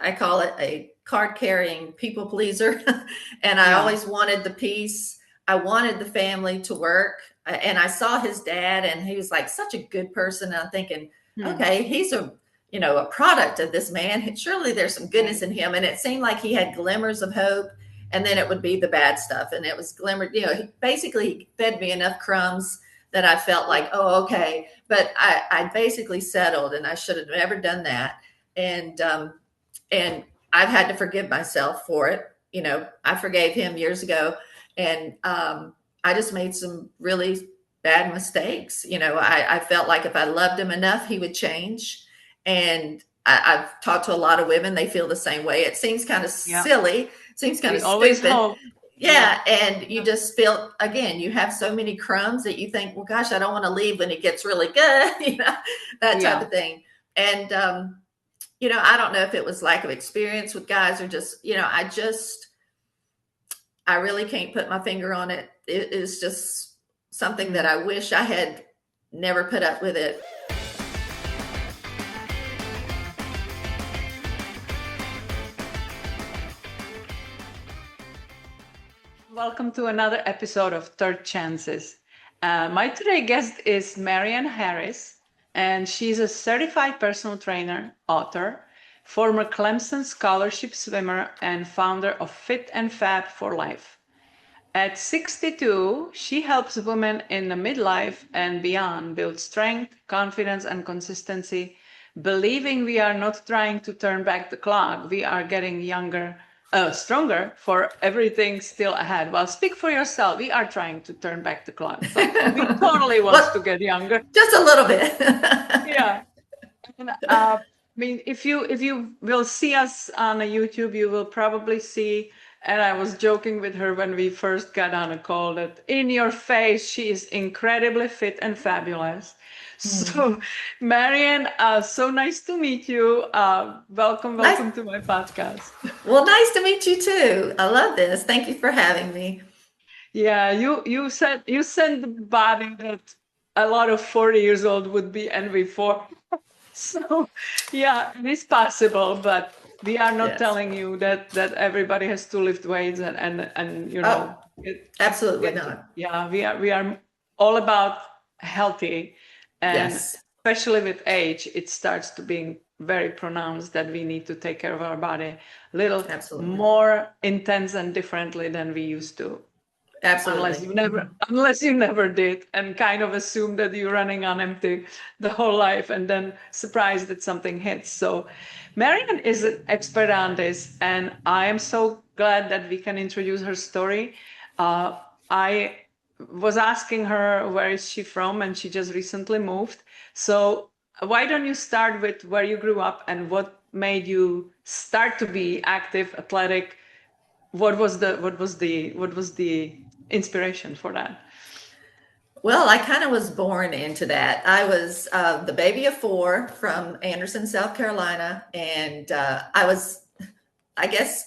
I call it a card carrying people pleaser. And I Yeah. always wanted the peace. I wanted the family to work. And I saw his dad, and he was like such a good person. And I'm thinking, Hmm. okay, he's a product of this man. Surely there's some goodness Right. in him. And it seemed like he had glimmers of hope, and then it would be the bad stuff. And it was glimmer, he basically fed me enough crumbs that I felt Yeah. like, oh, okay. But I basically settled, and I should have never done that. And I've had to forgive myself for it. I forgave him years ago, and I just made some really bad mistakes. I felt like if I loved him enough, he would change. And I've talked to a lot of women; they feel the same way. It seems kind of Yeah. silly, seems kind We of always stupid. hope. Yeah. Yeah, and you just feel again, you have so many crumbs that you think, well, gosh, I don't want to leave when it gets really good, that type Yeah. of thing. And I don't know if it was lack of experience with guys or just, I really can't put my finger on it. It is just something that Hmm. I wish I had never put up with it. Welcome to another episode of Third Chances. My today guest is Marian Harris, and she's a certified personal trainer, author, former Clemson scholarship swimmer, and founder of Fit and Fab for Life. At 62, she helps women in the midlife and beyond build strength, confidence, and consistency, believing we are not trying to turn back the clock. We are getting younger, stronger for everything still ahead. Well, speak for yourself. We are trying to turn back the clock. So we totally want Well, to get younger. just a little bit. Yeah. And, I mean, if you will see us on a YouTube, you will probably see. And I was joking with her when we first got on a call that in your face, she is incredibly fit and fabulous. Hmm. So, Marian, so nice to meet you. Welcome, Nice. welcome to my podcast. Well, nice to meet you too. I love this. Thank you for having me. Yeah, you said the body that a lot of 40 years old would be envy for. So, yeah, it is possible, but we are not Yes. telling you that everybody has to lift weights and Oh, get absolutely get not. yeah, we are all about healthy, and Yes, especially with age, it starts to being very pronounced that we need to take care of our body a little absolutely. more intense and differently than we used to unless Absolutely. you never unless you never did and kind of assume that you're running on empty the whole life and then surprised that something hits. So Marian is an expert on this, and I am so glad that we can introduce her story. I was asking her where is she from, and she just recently moved. So why don't you start with where you grew up and what made you start to be active, athletic? What was the inspiration for that? Well, I kind of was born into that. I was the baby of four from Anderson, South Carolina, and I was, I guess,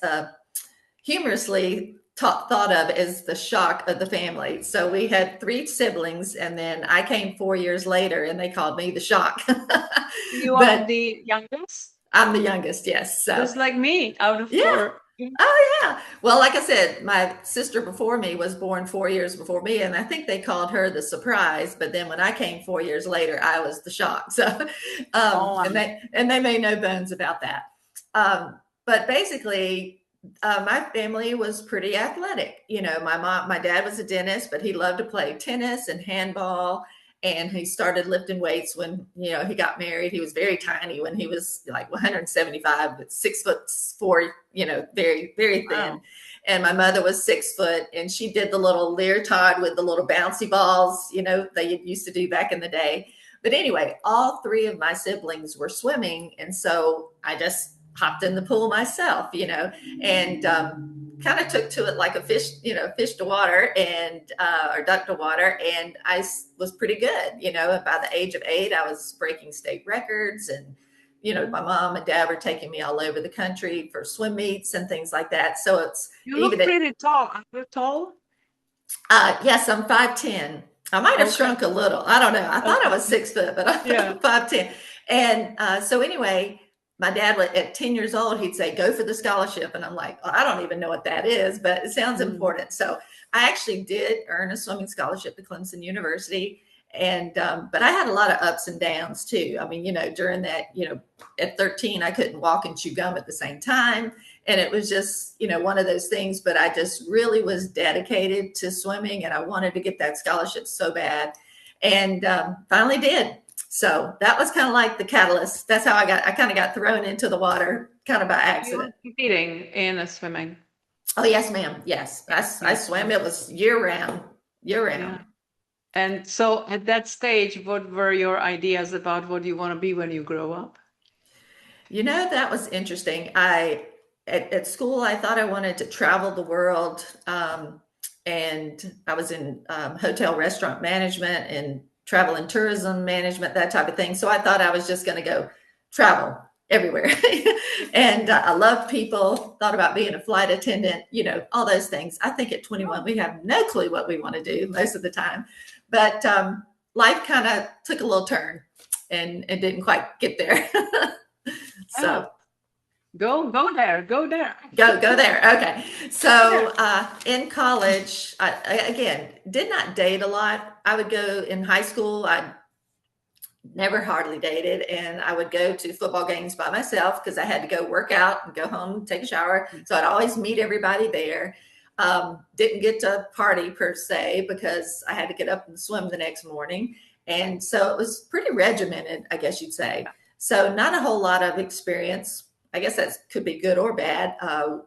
humorously thought of as the shock of the family. So we had three siblings, and then I came 4 years later, and they called me the shock. You are But the youngest, I'm the youngest, yes. So just like me, out of yeah. four. Oh, yeah. Well, like I said, my sister before me was born 4 years before me, and I think they called her the surprise. But then when I came 4 years later, I was the shock. So, Oh, and they made no bones about that. But basically, my family was pretty athletic. My dad was a dentist, but he loved to play tennis and handball. And he started lifting weights when he got married. He was very tiny when he was like 175, but 6'4", very very thin. wow. And my mother was 6 foot, and she did the little leotard with the little bouncy balls, they used to do back in the day. But anyway, all three of my siblings were swimming, and so I just hopped in the pool myself, and kind of took to it like a fish, fish to water and or duck to water. And I was pretty good, by the age of 8, I was breaking state records. And my mom and dad were taking me all over the country for swim meets and things like that. So it's You even look at pretty tall. Are you tall? yes, I'm 5'10". I might have Okay. shrunk a little. I don't know. I thought I Okay. was 6 foot, but Yeah. I'm 5'10". And so anyway, my dad would, at 10 years old, he'd say, go for the scholarship. And I'm like, well, I don't even know what that is, but it sounds important. So I actually did earn a swimming scholarship to Clemson University. And, but I had a lot of ups and downs too. I mean, during that, at 13, I couldn't walk and chew gum at the same time. And it was just, one of those things, but I just really was dedicated to swimming and I wanted to get that scholarship so bad. And finally did. So that was kind of like the catalyst. That's how I kind of got thrown into the water kind of by accident. You were competing in swimming. Oh, yes, ma'am. Yes. I swam. It was year round. Yeah. And so at that stage, what were your ideas about what you want to be when you grow up? That was interesting. At school, I thought I wanted to travel the world. And I was in hotel restaurant management and travel and tourism management, that type of thing. So I thought I was just going to go travel everywhere. And I loved people, thought about being a flight attendant, all those things. I think at 21, we have no clue what we want to do most of the time. But life kind of took a little turn and it didn't quite get there. So go there. Go there. Okay. So in college, I again did not date a lot. I would go in high school. I never hardly dated, and I would go to football games by myself because I had to go work out and go home, take a shower. So I'd always meet everybody there. Didn't get to party per se because I had to get up and swim the next morning. And so it was pretty regimented, I guess you'd say. So not a whole lot of experience. I guess that could be good or bad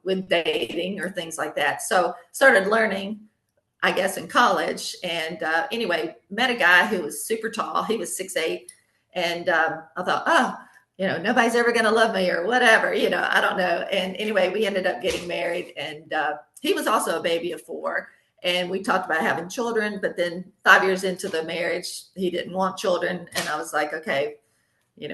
with dating or things like that. So started learning, I guess, in college. And anyway, met a guy who was super tall. He was 6'8". And I thought, nobody's ever going to love me or whatever, I don't know. And anyway, we ended up getting married. And he was also a baby of 4. And we talked about having children. But then 5 years into the marriage, he didn't want children. And I was like, okay,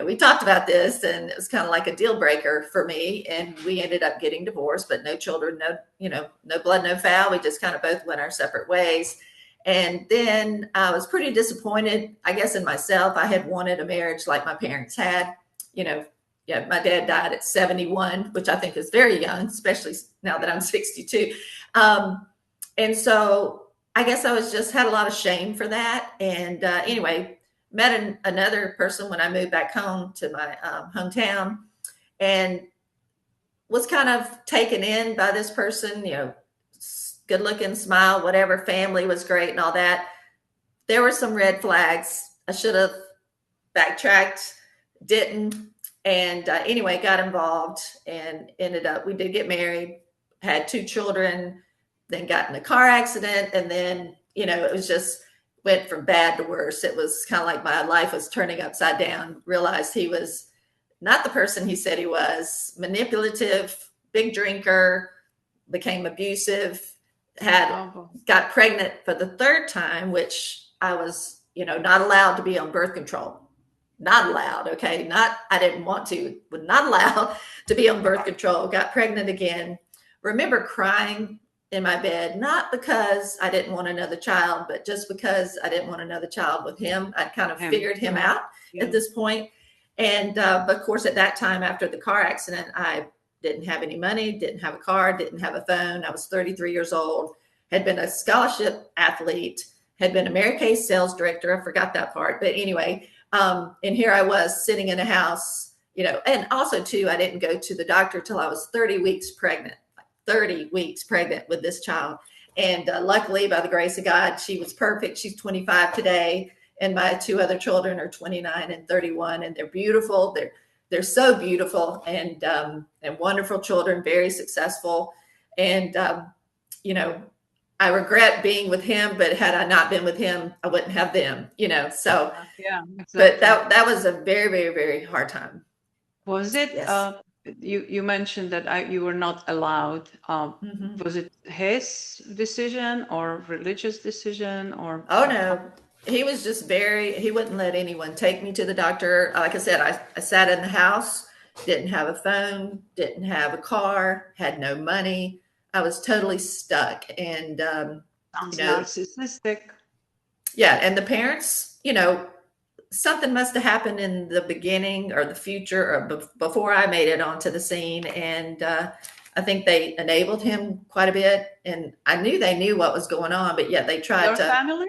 we talked about this and it was kind of like a deal breaker for me. And we ended up getting divorced, but no children, no blood, no foul. We just kind of both went our separate ways. And then I was pretty disappointed, I guess, in myself. I had wanted a marriage like my parents had. My dad died at 71, which I think is very young, especially now that I'm 62. And so I guess I had a lot of shame for that. And anyway, met another person when I moved back home to my hometown and was kind of taken in by this person, good looking, smile, whatever, family was great and all that. There were some red flags. I should have backtracked, didn't. And anyway, got involved and we did get married, had 2 children, then got in a car accident. And then, it was just, went from bad to worse. It was kind of like my life was turning upside down. Realized he was not the person he said he was. Manipulative, big drinker, became abusive, got pregnant for the 3rd time, which I was, not allowed to be on birth control. Not allowed. Okay. I didn't want to, but not allowed to be on birth control. Got pregnant again. Remember crying in my bed, not because I didn't want another child, but just because I didn't want another child with him. I'd kind of figured him out at this point. And, but of course, at that time, after the car accident, I didn't have any money, didn't have a car, didn't have a phone. I was 33 years old, had been a scholarship athlete, had been a Mary Kay sales director. I forgot that part. But anyway, and here I was sitting in a house, and also too, I didn't go to the doctor till I was 30 weeks pregnant. 30 weeks pregnant with this child. And luckily, by the grace of God, she was perfect. She's 25 today. And my 2 other children are 29 and 31. And they're beautiful. They're so beautiful and wonderful children, very successful. And, I regret being with him, but had I not been with him, I wouldn't have them, so, yeah, exactly. But that was a very, very, very hard time. Was it, yes. You mentioned that you were not allowed. Was it his decision or religious decision or? Oh, no. He was just he wouldn't let anyone take me to the doctor. Like I said, I sat in the house, didn't have a phone, didn't have a car, had no money. I was totally stuck. And, sounds narcissistic. Yeah. And the parents, something must have happened in the beginning or the future or before I made it onto the scene. And I think they enabled him quite a bit. And I knew they knew what was going on, but yet they tried Your to, family?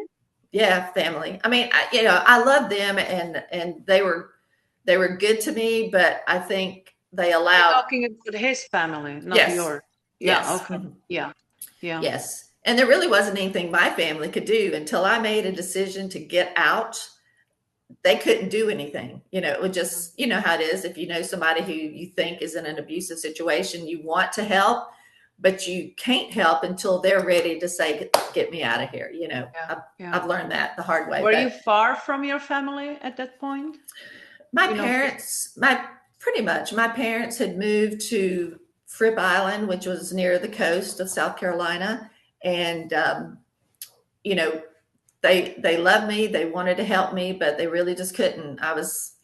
yeah, family. I mean, I loved them, and they were good to me, but I think they You're allowed, talking about his family, not yes, yours. Yeah, yes, okay. Yeah. Yeah. yes. And there really wasn't anything my family could do until I made a decision to get out. They couldn't do anything. It would just, how it is. If you know somebody who you think is in an abusive situation, you want to help, but you can't help until they're ready to say, get me out of here. Yeah. Yeah. I've learned that the hard way. Were you But far from your family at that point? my You know, parents, pretty much my parents had moved to Fripp Island, which was near the coast of South Carolina. And, you know, they loved me. They wanted to help me, but they really just couldn't. I was,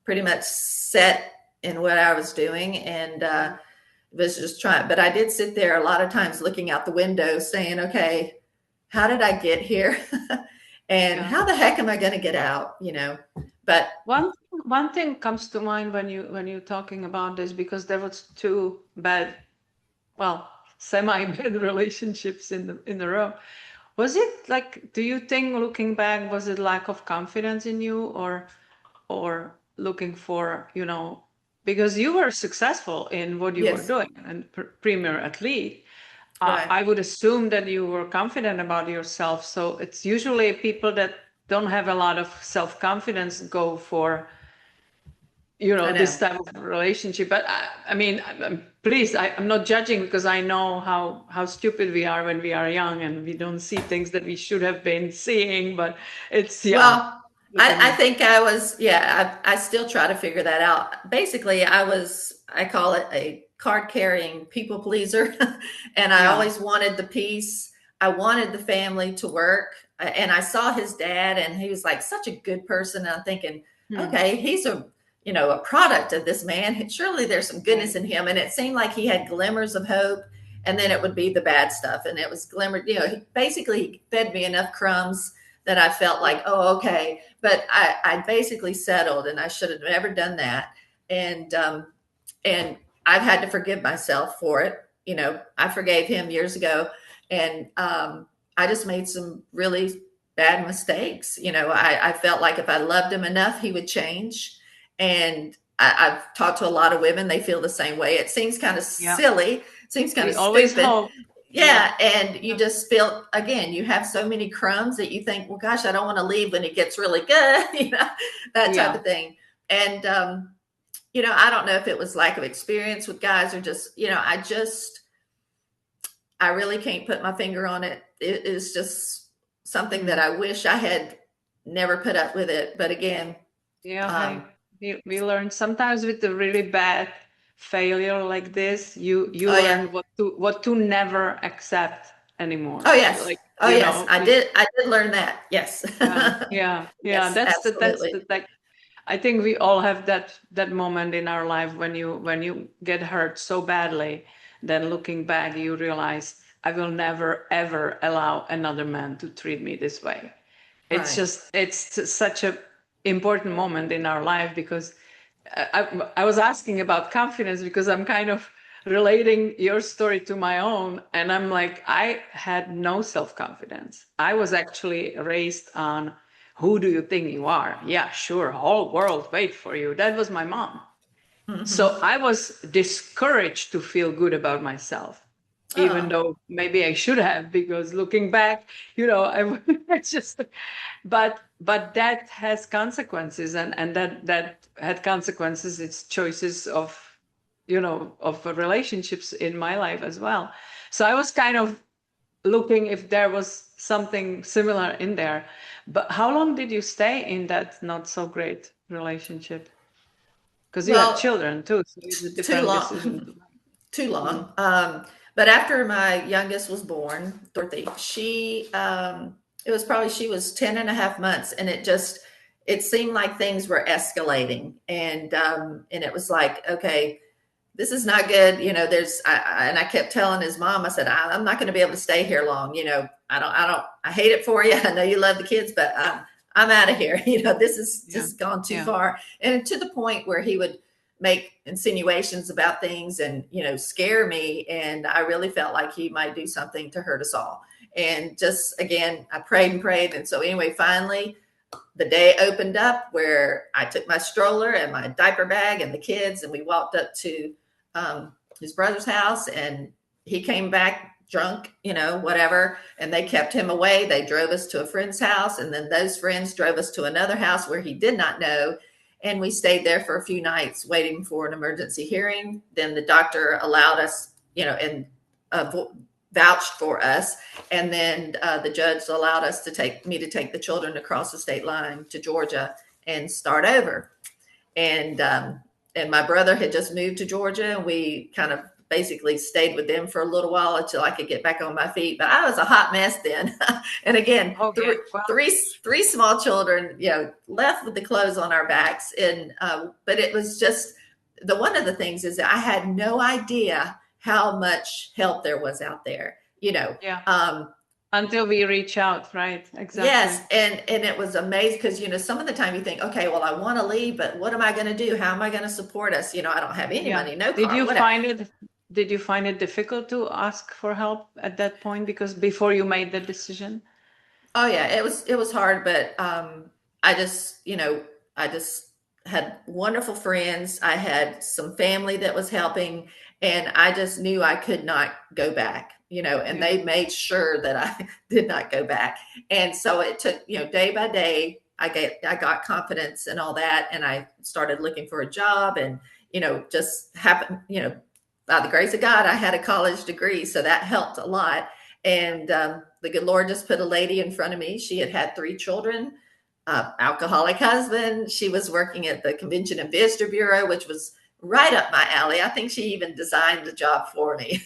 pretty much set in what I was doing, and was just trying. But I did sit there a lot of times looking out the window saying, okay, how did I get here? And yeah. how the heck am I going to get out? But One thing comes to mind when you're talking about this, because there was two bad, well, semi-bad relationships in the row. Was it like, do you think, looking back, was it lack of confidence in you, or looking for, because you were successful in what you were yes, doing and premier athlete, right. I would assume that you were confident about yourself. So it's usually people that don't have a lot of self-confidence go for, I know. this type of relationship. But I mean, please, I'm not judging, because I know how stupid we are when we are young and we don't see things that we should have been seeing. But it's, yeah. Well, Look at I me. think I was, yeah, I still try to figure that out. Basically, I call it a card carrying people pleaser. And I Yeah. always wanted the peace. I wanted the family to work. And I saw his dad, and he was like such a good person. And I'm thinking, Hmm. okay, he's a product of this man. Surely there's some goodness Right. in him. And it seemed like he had glimmers of hope. And then it would be the bad stuff. And it was glimmer, he basically fed me enough crumbs that I felt like, oh, okay. But I basically settled, and I should have never done that. And I've had to forgive myself for it. I forgave him years ago, and I just made some really bad mistakes. I felt like if I loved him enough, he would change. And I've talked to a lot of women; they feel the same way. It seems kind of Yeah. silly, seems kind We of always stupid. hope. Yeah. Yeah, and you just feel, again, you have so many crumbs that you think, well, gosh, I don't want to leave when it gets really good, that type Yeah. of thing. And I don't know if it was lack of experience with guys, or just, I really can't put my finger on it. It is just something that I wish I had never put up with it. But again, Yeah. Hey, um, we learn sometimes with the really bad failure like this, you oh yeah, learn what to never accept anymore. oh yes, Like, oh yes, I did learn that. Yes, yeah, yeah, yeah. yes, That's absolutely, the like, I think we all have that moment in our life when you get hurt so badly, then looking back, you realize, I will never ever allow another man to treat me this way. right. It's such a important moment in our life, because I was asking about confidence because I'm kind of relating your story to my own. And I'm like, I had no self-confidence. I was actually raised on, who do you think you are? Yeah, sure. Whole world wait for you. That was my mom. So Mm-hmm. I was discouraged to feel good about myself, even Oh, though maybe I should have, because looking back, it's just, but that has consequences, and that had consequences. It's choices of relationships in my life as well. So I was kind of looking if there was something similar in there. But how long did you stay in that not so great relationship? Because you have well, children too, so it's a too different decision long. to Too make. Mhm. long. But after my youngest was born, Dorothy, it was probably, she was 10 and a half months, and it seemed like things were escalating. And it was like, okay, this is not good. And I kept telling his mom, I said, I'm not going to be able to stay here long. I hate it for you. I know you love the kids, but I'm out of here. This has Yeah. just gone too Yeah. far. And to the point where he would make insinuations about things and, scare me. And I really felt like he might do something to hurt us all. And just, again, I prayed and prayed. And so anyway, finally, the day opened up where I took my stroller and my diaper bag and the kids, and we walked up to his brother's house, and he came back drunk, whatever. And they kept him away. They drove us to a friend's house, and then those friends drove us to another house where he did not know. And we stayed there for a few nights waiting for an emergency hearing. Then the doctor allowed us, and vouched for us. And then the judge allowed us to take the children across the state line to Georgia and start over. And my brother had just moved to Georgia, and we kind of basically stayed with them for a little while until I could get back on my feet. But I was a hot mess then. And again, three small children, left with the clothes on our backs. And but it was just one of the things is that I had no idea how much help there was out there, until we reach out, right? Exactly. Yes. And it was amazing because, some of the time you think, okay, well, I want to leave, but what am I going to do? How am I going to support us? I don't have any money, no car. Did you find it difficult to ask for help at that point? Because before you made the decision? Oh yeah, it was hard, but I just had wonderful friends. I had some family that was helping, and I just knew I could not go back, and they made sure that I did not go back. And so it took, day by day, I got confidence and all that. And I started looking for a job, and, just happened, by the grace of God, I had a college degree. So that helped a lot. And the good Lord just put a lady in front of me. She had 3 children, alcoholic husband. She was working at the Convention and Visitor Bureau, which was right up my alley. I think she even designed the job for me,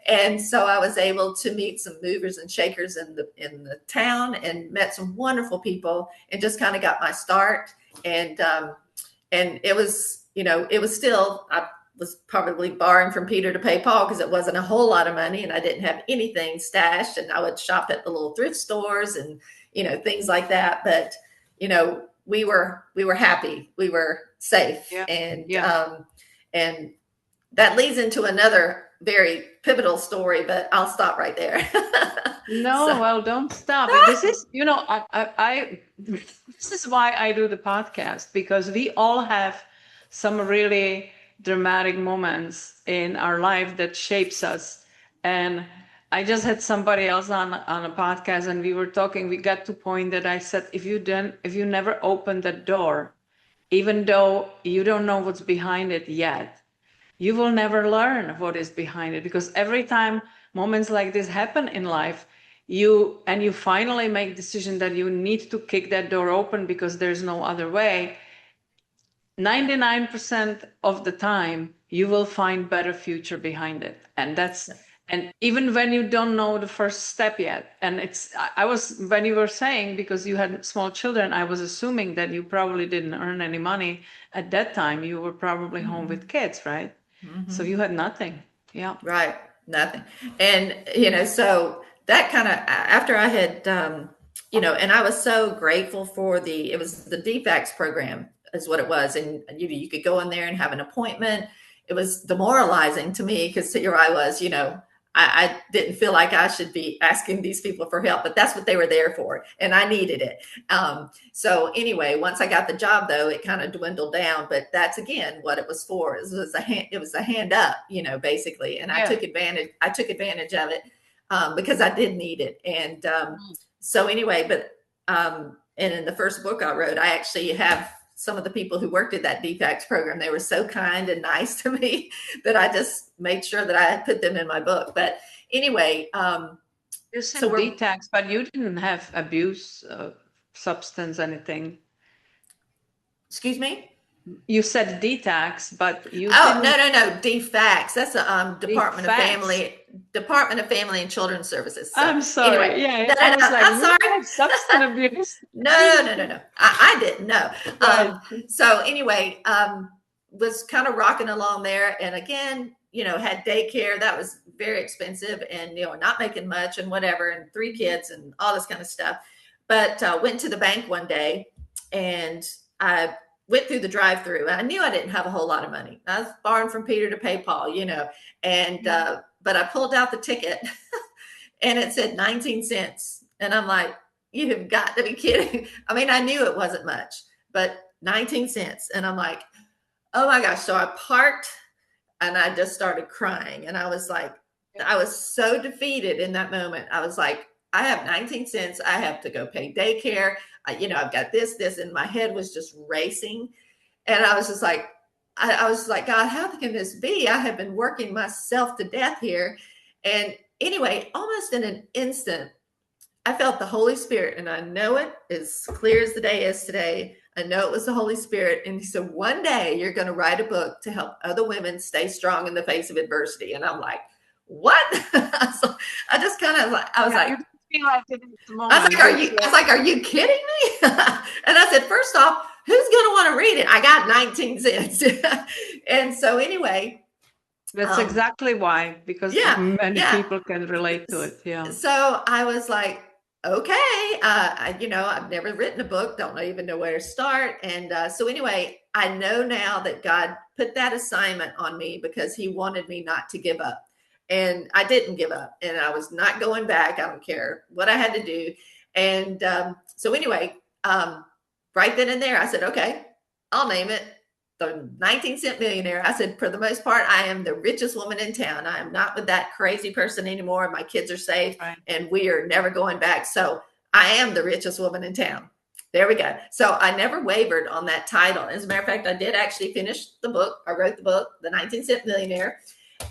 And so I was able to meet some movers and shakers in the town, and met some wonderful people, and just kind of got my start. And it was, it was still, I was probably borrowing from Peter to pay Paul, because it wasn't a whole lot of money, and I didn't have anything stashed, and I would shop at the little thrift stores and, things like that. But, we were happy, we were safe. And that leads into another very pivotal story, but I'll stop right there. Well, don't stop. This is, this is why I do the podcast, because we all have some really dramatic moments in our life that shapes us. And I just had somebody else on a podcast, and we were talking, we got to point that I said, if you never open that door, even though you don't know what's behind it yet, you will never learn what is behind it. Because every time moments like this happen in life, you finally make a decision that you need to kick that door open because there's no other way. 99% of the time, you will find better future behind it. And even when you don't know the first step yet. And when you were saying, because you had small children, I was assuming that you probably didn't earn any money at that time. You were probably home with kids, right? Mm-hmm. So you had nothing. Yeah. Right. Nothing. And, so that kind of, after I had, and I was so grateful for it was the DFACS program is what it was. And you could go in there and have an appointment. It was demoralizing to me, because here I was, I didn't feel like I should be asking these people for help, but that's what they were there for, and I needed it. So anyway, once I got the job, though, it kind of dwindled down. But that's again what it was for. It was a hand up, basically, and I took advantage. I took advantage of it because I did need it. And so anyway, but and in the first book I wrote, I actually have some of the people who worked at that DFACS program. They were so kind and nice to me that I just made sure that I put them in my book. But anyway, you said DFACS, but you didn't have abuse, substance, anything. Excuse me? You said DTACS, but you no, DFACS. That's a Department of Family and Children's Services. So, I'm sorry. Anyway, I'm sorry. Substance abuse. No. I didn't know. Right. So anyway, was kind of rocking along there, and again, had daycare that was very expensive, and not making much and whatever, and 3 kids and all this kind of stuff. But went to the bank one day, and I went through the drive-through. I knew I didn't have a whole lot of money. I was borrowing from Peter to pay Paul, and but I pulled out the ticket and it said 19 cents. And I'm like, you have got to be kidding. I mean, I knew it wasn't much, but 19 cents. And I'm like, oh my gosh. So I parked and I just started crying. And I was like, I was so defeated in that moment. I was like, I have 19 cents. I have to go pay daycare. I've got this, and my head was just racing. And I was just like, I was like, God, how can this be? I have been working myself to death here. And anyway, almost in an instant, I felt the Holy Spirit, and I know it as clear as the day is today. I know it was the Holy Spirit. And he said, one day you're going to write a book to help other women stay strong in the face of adversity. And I'm like, what? So I just kind of like, I was like, are you kidding me? And I said, first off, who's going to want to read it? I got 19 cents. And so anyway, that's exactly why, because many people can relate to it. Yeah. So I was like, okay, I've never written a book, don't even know where to start. And so anyway, I know now that God put that assignment on me because he wanted me not to give up. And I didn't give up, and I was not going back. I don't care what I had to do. And so anyway, right then and there, I said, okay, I'll name it the 19-cent millionaire. I said, for the most part, I am the richest woman in town. I am not with that crazy person anymore. My kids are safe, and we are never going back. So I am the richest woman in town. There we go. So I never wavered on that title. As a matter of fact, I did actually finish the book. I wrote the book, The 19-Cent Millionaire.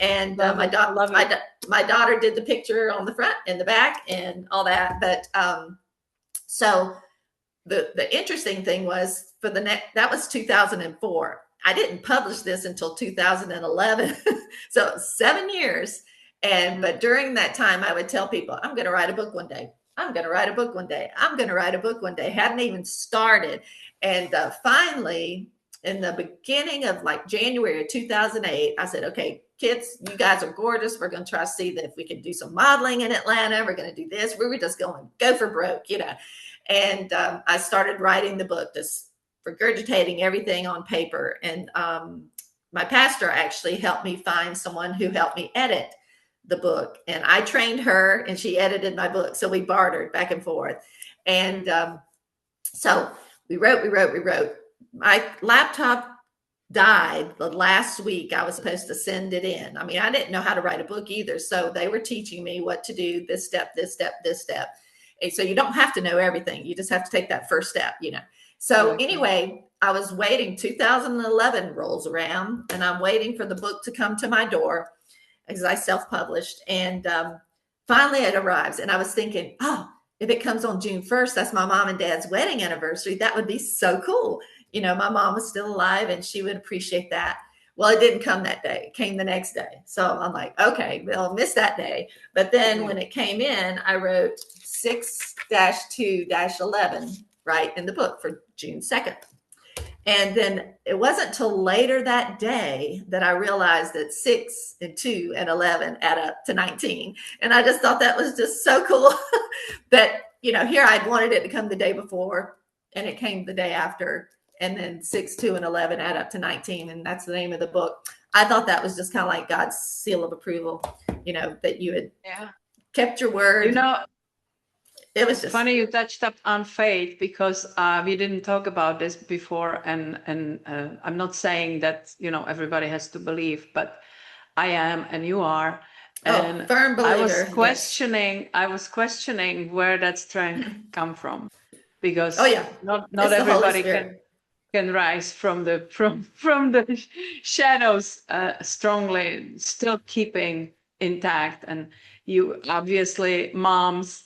And my daughter did the picture on the front and the back and all that. But so the interesting thing was that was 2004. I didn't publish this until 2011. So 7 years. But during that time, I would tell people, I'm going to write a book one day. I'm going to write a book one day. I'm going to write a book one day. Hadn't even started. And finally, in the beginning of like January of 2008, I said, okay, kids, you guys are gorgeous. We're going to try to see that if we can do some modeling in Atlanta. We're going to do this. We were just going to go for broke, And I started writing the book, just regurgitating everything on paper. And my pastor actually helped me find someone who helped me edit the book. And I trained her, and she edited my book. So we bartered back and forth. And so we wrote. My laptop died the last week I was supposed to send it in. I mean, I didn't know how to write a book either. So they were teaching me what to do, this step, this step, this step. And so you don't have to know everything. You just have to take that first step, So anyway, I was waiting. 2011 rolls around, and I'm waiting for the book to come to my door because I self-published. And finally it arrives. And I was thinking, oh, if it comes on June 1st, that's my mom and dad's wedding anniversary. That would be so cool. My mom was still alive, and she would appreciate that. Well, it didn't come that day. It came the next day. So I'm like, okay, well, I'll miss that day. But then when it came in, I wrote 6-2-11 right in the book for June 2nd. And then it wasn't till later that day that I realized that 6 and 2 and 11 add up to 19. And I just thought that was just so cool that, here I'd wanted it to come the day before, and it came the day after. And then 6, 2, and 11 add up to 19. And that's the name of the book. I thought that was just kind of like God's seal of approval, that you had kept your word. It was just funny you touched up on faith, because we didn't talk about this before. And I'm not saying that, everybody has to believe, but I am, and you are. And firm believer. I was questioning where that strength come from, because not it's everybody can rise from the shadows strongly, still keeping intact. And you obviously, moms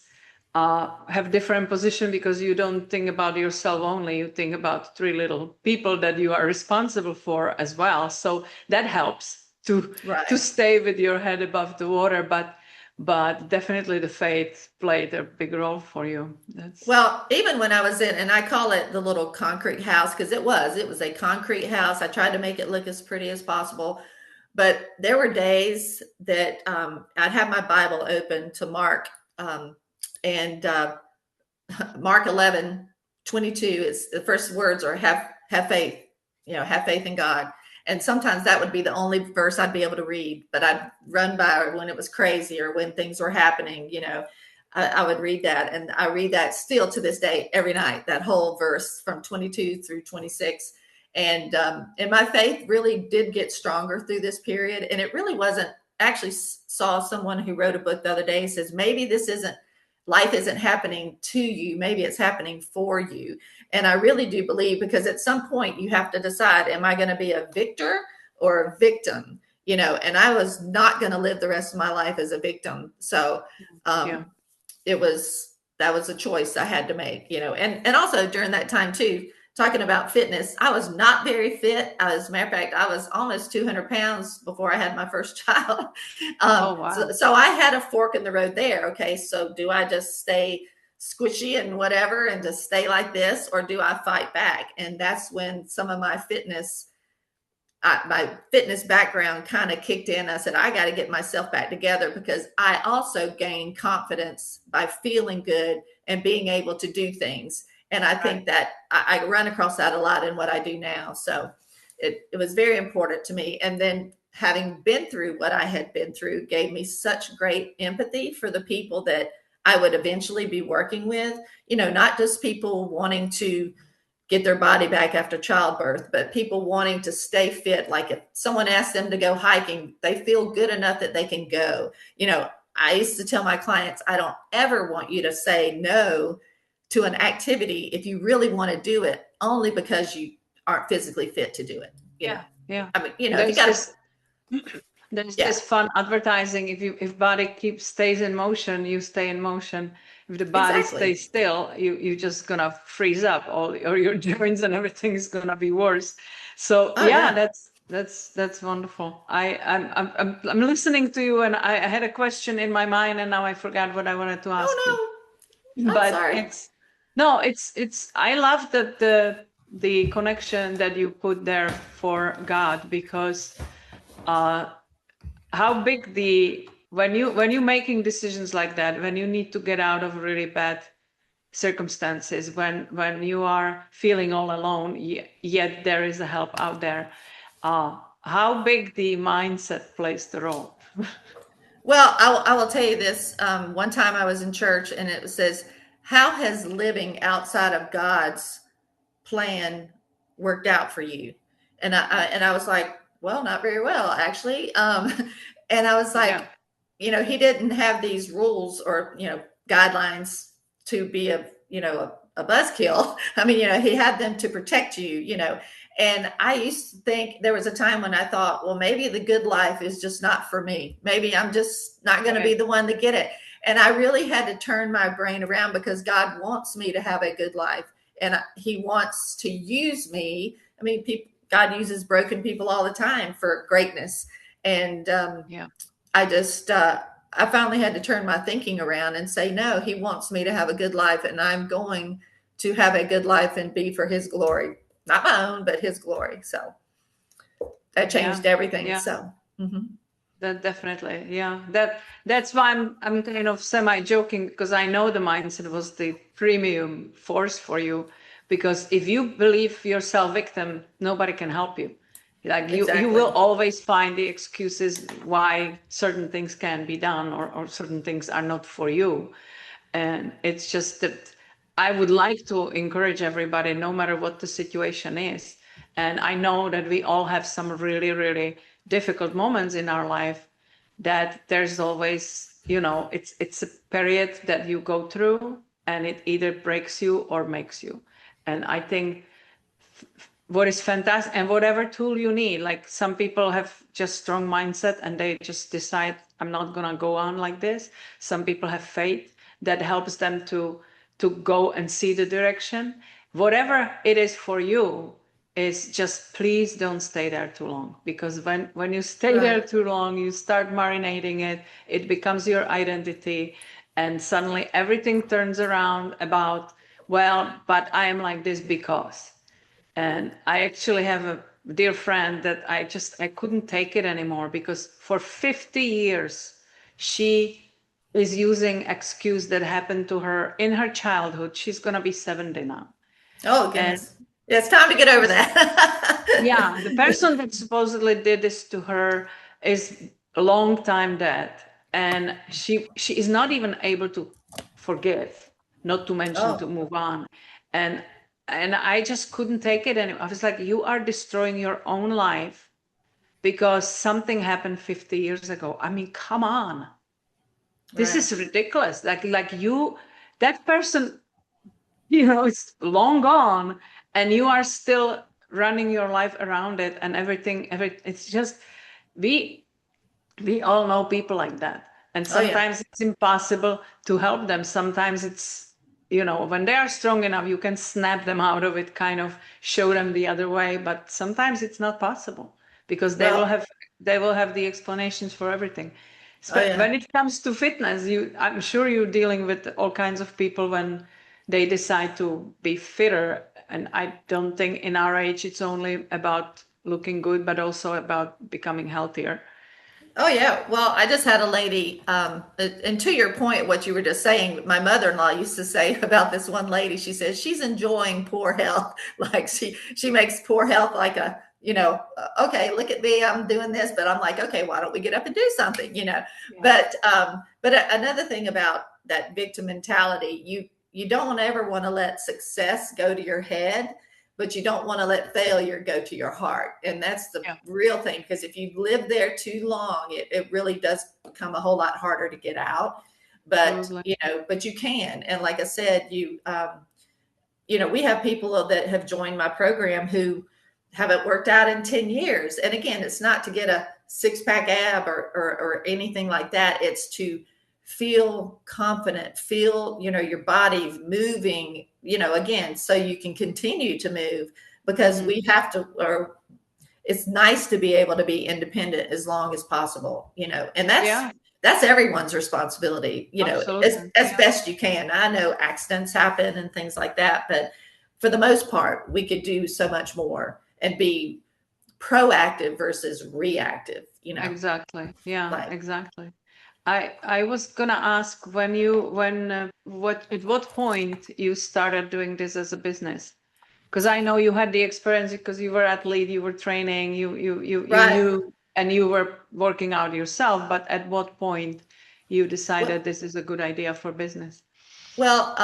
have different position, because you don't think about yourself only, you think about 3 little people that you are responsible for as well. So that helps to stay with your head above the water. But definitely the faith played a big role for you. Well, even when I was in, and I call it the little concrete house, because it was a concrete house. I tried to make it look as pretty as possible. But there were days that I'd have my Bible open to Mark. And Mark 11:22. It's the first words are have faith, have faith in God. And sometimes that would be the only verse I'd be able to read, but I'd run by when it was crazy or when things were happening, I would read that. And I read that still to this day, every night, that whole verse from 22 through 26. And my faith really did get stronger through this period. And it really wasn't, actually saw someone who wrote a book the other day, says, maybe life isn't happening to you, maybe it's happening for you. And I really do believe, because at some point you have to decide, am I going to be a victor or a victim? And I was not going to live the rest of my life as a victim. So that was a choice I had to make, and also during that time too, talking about fitness, I was not very fit. As a matter of fact, I was almost 200 pounds before I had my first child. Wow. So I had a fork in the road there. Okay, so do I just stay squishy and whatever and just stay like this, or do I fight back? And that's when some of my fitness background kind of kicked in. I said, I got to get myself back together, because I also gained confidence by feeling good and being able to do things. And I think that I run across that a lot in what I do now. So it was very important to me. And then having been through what I had been through gave me such great empathy for the people that I would eventually be working with, not just people wanting to get their body back after childbirth, but people wanting to stay fit. Like if someone asks them to go hiking, they feel good enough that they can go. I used to tell my clients, I don't ever want you to say no to an activity if you really want to do it, only because you aren't physically fit to do it. Yeah. I mean, There's you got there's this fun advertising. If body stays in motion, you stay in motion. If the body stays still, you just gonna freeze up, or your joints and everything is gonna be worse. So that's wonderful. I'm listening to you, and I had a question in my mind, and now I forgot what I wanted to ask you. I'm But sorry. it's I love that the connection that you put there for God, because how big when you're making decisions like that, when you need to get out of really bad circumstances, when you are feeling all alone, yet there is a help out there, how big the mindset plays the role. Well, I will tell you this. One time I was in church, and it says, how has living outside of God's plan worked out for you? And I was like, well, not very well, actually. And I was like, he didn't have these rules or, guidelines to be a buzzkill. I mean, he had them to protect you, And I used to think, there was a time when I thought, well, maybe the good life is just not for me. Maybe I'm just not going to be the one to get it. And I really had to turn my brain around, because God wants me to have a good life, and he wants to use me. I mean, God uses broken people all the time for greatness. And I finally had to turn my thinking around and say, no, he wants me to have a good life, and I'm going to have a good life and be for his glory, not my own, but his glory. So that changed everything. So that definitely, that's why I'm kind of semi-joking, because I know the mindset was the premium force for you. Because if you believe yourself victim, nobody can help you. Like you will always find the excuses why certain things can be done, or certain things are not for you. And it's just that I would like to encourage everybody, no matter what the situation is. And I know that we all have some really, really difficult moments in our life, that there's always, it's a period that you go through, and it either breaks you or makes you. And I think what is fantastic, and whatever tool you need, like some people have just strong mindset and they just decide, I'm not going to go on like this. Some people have faith that helps them to go and see the direction. Whatever it is for you, is just please don't stay there too long, because when you stay there too long, you start marinating it, it becomes your identity, and suddenly everything turns around about, well, but I am like this because. And I actually have a dear friend that I couldn't take it anymore, because for 50 years, she is using excuse that happened to her in her childhood. She's going to be 70 now. Oh, And goodness. Yeah, it's time to get over that. yeah, the person that supposedly did this to her is a long time dead. And she is not even able to forgive, not to mention to Oh, move on. And and I just couldn't take it anymore. I was like, you are destroying your own life because something happened 50 years ago. I mean, come on. This right. is ridiculous. Like you, that person, it's long gone, and you are still running your life around it and everything. It's just we we all know people like that, and Oh, yeah. sometimes it's impossible to help them. Sometimes it's when they are strong enough, you can snap them out of it, kind of show them the other way. But sometimes it's not possible because they will Well, have they will have the explanations for everything. oh, yeah. When it comes to fitness, I'm sure you're dealing with all kinds of people when they decide to be fitter. And I don't think in our age it's only about looking good, but also about becoming healthier. Oh yeah. Well, I just had a lady, and to your point, what you were just saying, my mother-in-law used to say about this one lady. She says she's enjoying poor health, like she makes poor health like a, okay, look at me, I'm doing this, but I'm like, okay, why don't we get up and do something? Yeah. But another thing about that victim mentality, you don't ever want to let success go to your head, but you don't want to let failure go to your heart. And that's the Yeah. real thing, because if you live there too long, it really does become a whole lot harder to get out. But, Absolutely. but you can. And like I said, we have people that have joined my program who haven't worked out in 10 years. And again, it's not to get a six pack ab or anything like that. It's to feel confident, feel, your body moving, again, so you can continue to move, because Mhm. we have to, or it's nice to be able to be independent as long as possible, and Yeah, that's everyone's responsibility, as, absolutely. as Yeah. best you can. I know accidents happen and things like that, but for the most part, we could do so much more and be proactive versus reactive, Exactly. Yeah, like, exactly. I was gonna ask what at what point you started doing this as a business? Because I know you had the experience because you were athlete, you were training, you right. knew and you were working out yourself, but at what point you Well, decided this is a good idea for business? Well,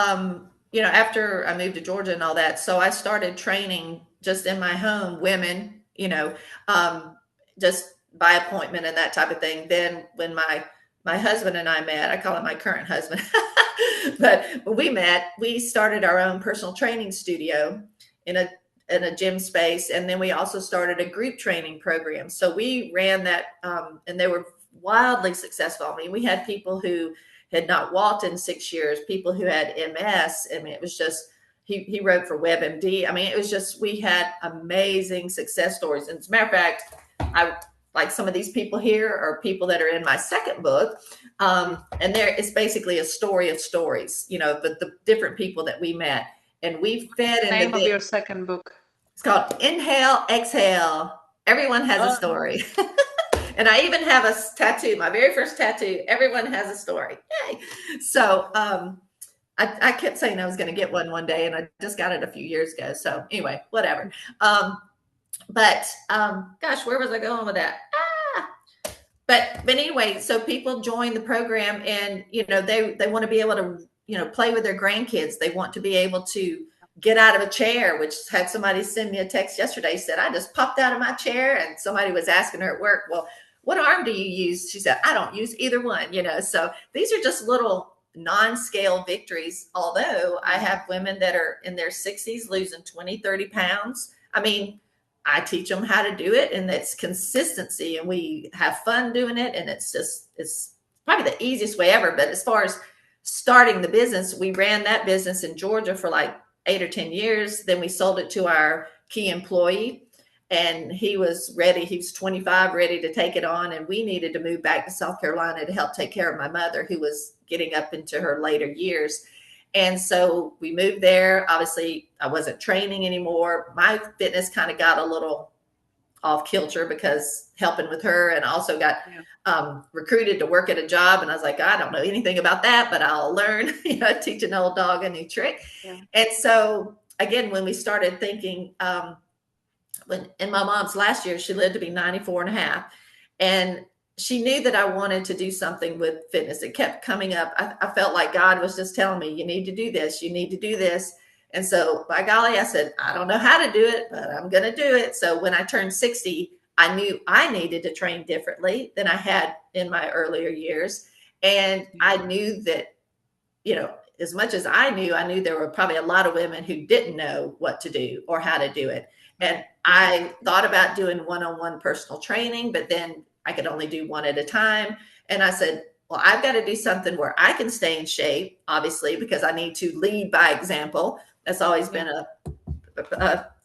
after I moved to Georgia and all that, so I started training just in my home women, um, just by appointment and that type of thing. Then when my husband and I met, I call him my current husband, but when we met, we started our own personal training studio in a gym space, and then we also started a group training program. So we ran that, and they were wildly successful. I mean, we had people who had not walked in 6 years, people who had MS. I mean, it was just, he wrote for WebMD. I mean, it was just, we had amazing success stories. And as a matter of fact, I like some of these people here are people that are in my second book. And there it's basically a story of stories, but the different people that we met. And we fed into Name of this. your second book. It's called Inhale, Exhale. Everyone has a Oh, story. And I even have a tattoo, my very first tattoo. Everyone has a story. Yay. So I kept saying I was going to get one day, and I just got it a few years ago. So anyway, whatever. But gosh, where was I going with that? But anyway, so people join the program, and they want to be able to play with their grandkids. They want to be able to get out of a chair, which had somebody send me a text yesterday, said I just popped out of my chair, and somebody was asking her at work, well, what arm do you use? She said, I don't use either one. So these are just little non-scale victories, although I have women that are in their 60s losing 20-30 pounds. I mean, I teach them how to do it, and it's consistency, and we have fun doing it. And it's probably the easiest way ever. But as far as starting the business, we ran that business in Georgia for like 8 or 10 years. Then we sold it to our key employee, and he was ready. He was 25, ready to take it on. And we needed to move back to South Carolina to help take care of my mother, who was getting up into her later years. And so we moved there. Obviously, I wasn't training anymore. My fitness kind of got a little off kilter because helping with her, and also got Yeah. recruited to work at a job. And I was like, I don't know anything about that, but I'll learn, teach an old dog a new trick. Yeah. And so again, when we started thinking, when in my mom's last year, she lived to be 94 and a half. And she knew that I wanted to do something with fitness. It kept coming up. I felt like God was just telling me, you need to do this, you need to do this. And so by golly, I said, I don't know how to do it, but I'm going to do it. So when I turned 60, I knew I needed to train differently than I had in my earlier years. And I knew that, as much as I knew there were probably a lot of women who didn't know what to do or how to do it. And I thought about doing one-on-one personal training, but then I could only do one at a time. And I said, well, I've got to do something where I can stay in shape, obviously, because I need to lead by example. That's always been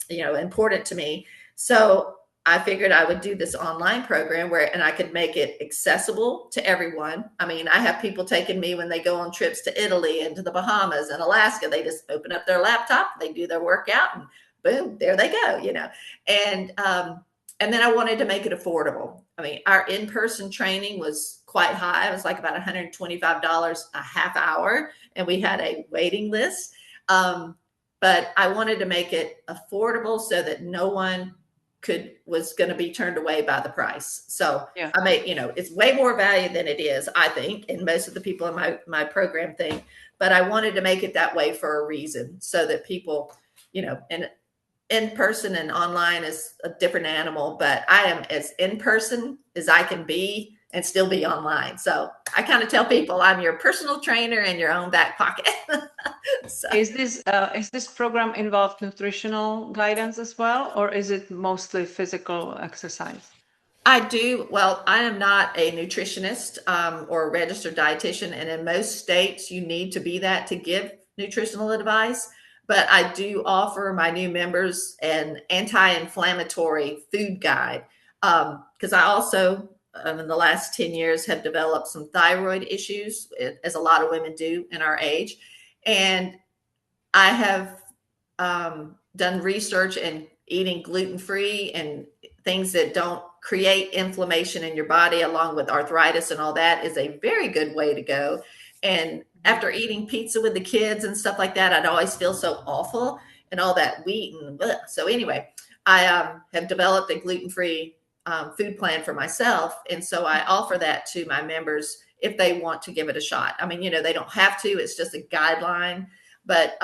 important to me. So I figured I would do this online program and I could make it accessible to everyone. I mean, I have people taking me when they go on trips to Italy and to the Bahamas and Alaska. They just open up their laptop, they do their workout, and boom, there they go, And then I wanted to make it affordable. I mean, our in-person training was quite high. It was like about $125 a half hour, and we had a waiting list. But I wanted to make it affordable so that no one was going to be turned away by the price. So I made, it's way more value than it is, I think, and most of the people in my program think. But I wanted to make it that way for a reason, so that people, and in person and online is a different animal, but I am as in person as I can be and still be online. So I kind of tell people I'm your personal trainer in your own back pocket. So. Is this program involved nutritional guidance as well, or is it mostly physical exercise? I do. Well, I am not a nutritionist or a registered dietitian, and in most states you need to be that to give nutritional advice. But I do offer my new members an anti-inflammatory food guide, because I also, in the last 10 years, have developed some thyroid issues, as a lot of women do in our age. And I have done research in eating gluten-free and things that don't create inflammation in your body, along with arthritis and all that, is a very good way to go. And after eating pizza with the kids and stuff like that, I'd always feel so awful and all that wheat and bleh. So anyway, I have developed a gluten-free food plan for myself. And so I offer that to my members if they want to give it a shot. I mean, they don't have to, it's just a guideline, but,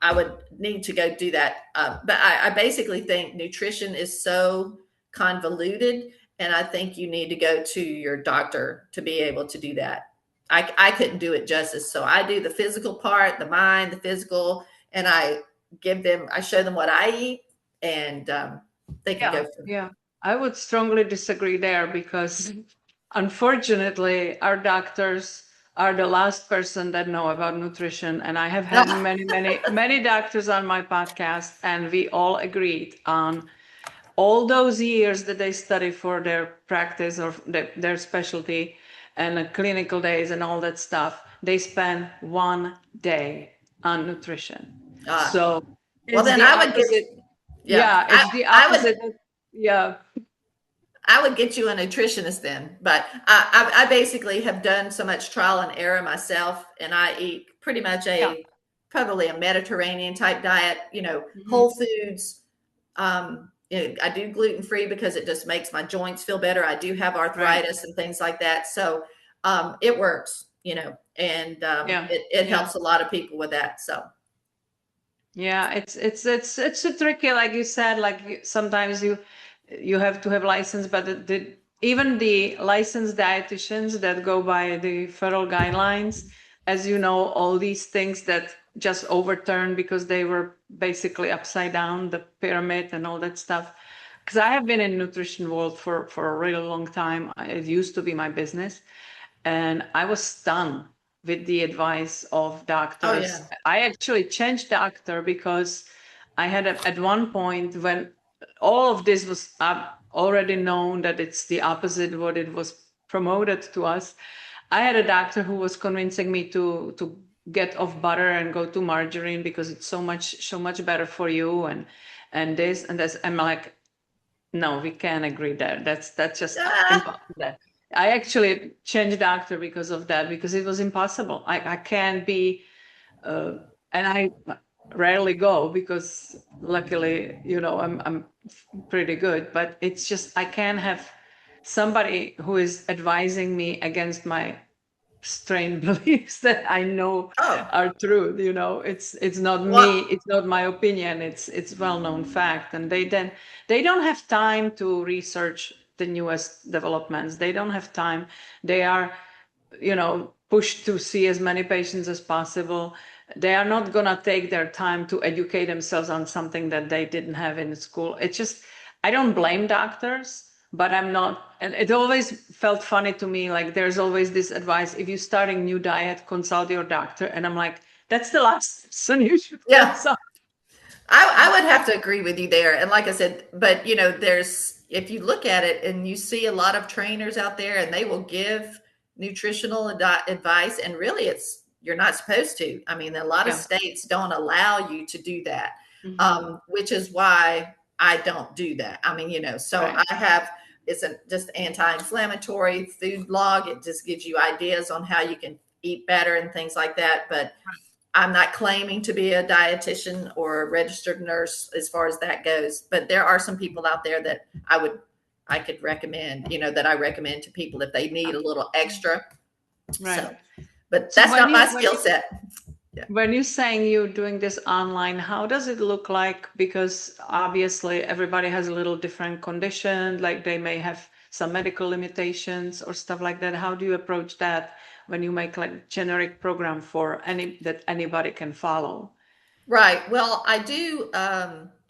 I would need to go do that. But I basically think nutrition is so convoluted, and I think you need to go to your doctor to be able to do that. I couldn't do it justice. So I do the physical part, the mind, the physical, and I show them what I eat, and they can go from. Yeah, I would strongly disagree there, because unfortunately our doctors are the last person that know about nutrition. And I have had many doctors on my podcast, and we all agreed on all those years that they study for their practice or their specialty and clinical days and all that stuff. They spend one day on nutrition. So well, then I would get it's the opposite. I would get you a nutritionist then, but I basically have done so much trial and error myself, and I eat pretty much probably a Mediterranean type diet, whole foods. I do gluten-free because it just makes my joints feel better. I do have arthritis and things like that. So it works, and it helps a lot of people with that. So. Yeah, it's a tricky, like you said, like sometimes you have to have license, but even the licensed dietitians that go by the federal guidelines, as you know, all these things that just overturned because they were basically upside down, the pyramid and all that stuff. Because I have been in nutrition world for a really long time. It used to be my business, and I was stunned with the advice of doctors. Oh, yeah. I actually changed doctor because I had at one point, when all of this was already known that it's the opposite what it was promoted to us, I had a doctor who was convincing me to get off butter and go to margarine because it's so much better for you, and and this and this. I'm like, no, we can't agree there. That's just Ah, impossible. I actually changed doctor because of that, because it was impossible. I can't be, and I rarely go because luckily, I'm pretty good, but it's just, I can't have somebody who is advising me against my strange beliefs that I know oh, are true. It's not me, well, it's not my opinion, it's well-known fact. And they don't have time to research the newest developments. They don't have time. They are, pushed to see as many patients as possible. They are not going to take their time to educate themselves on something that they didn't have in school. It's just, I don't blame doctors, but I'm not, and it always felt funny to me, like there's always this advice: if you're starting new diet, consult your doctor. And I'm like, that's the last person you should yeah. consult. I would have to agree with you there. And like I said, but if you look at it and you see a lot of trainers out there and they will give nutritional advice, and really you're not supposed to. I mean, a lot of Yeah. states don't allow you to do that, Mm-hmm. which is why I don't do that. I mean, so Right. it's just anti-inflammatory food log. It just gives you ideas on how you can eat better and things like that. But I'm not claiming to be a dietitian or a registered nurse as far as that goes, but there are some people out there that I could recommend, that I recommend to people if they need a little extra. Right. So, but So that's not my skill set. Yeah. when you're saying you're doing this online, how does it look like? Because obviously everybody has a little different condition, like they may have some medical limitations or stuff like that. How do you approach that when you make like generic program for that anybody can follow? Right. Well, I do.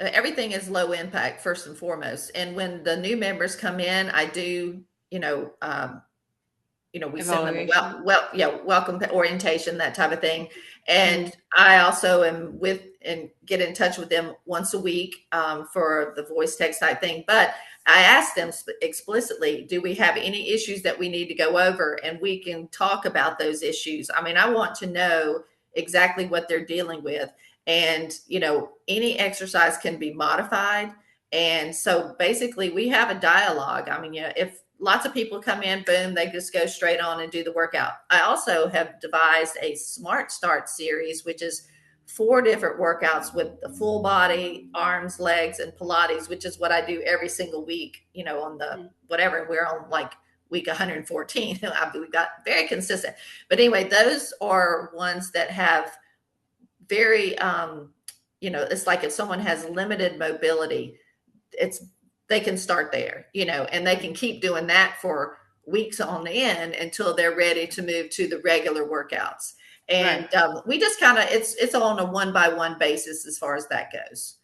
Everything is low impact first and foremost. And when the new members come in, I do, we send them a Evaluation. yeah, welcome orientation, that type of thing. Mm. And I also am with and get in touch with them once a week, for the voice text type thing. But I ask them explicitly, do we have any issues that we need to go over? And we can talk about those issues. I mean, I want to know exactly what they're dealing with. And, any exercise can be modified. And so basically we have a dialogue. I mean, if lots of people come in, boom, they just go straight on and do the workout. I also have devised a Smart Start series, which is 4 different workouts with the full body, arms, legs, and Pilates, which is what I do every single week, on the whatever. We're on like week 114. We got very consistent. But anyway, those are ones that have very, it's like if someone has limited mobility, they can start there, and they can keep doing that for weeks on end until they're ready to move to the regular workouts. And Right. we just kind of, it's on a one by one basis as far as that goes.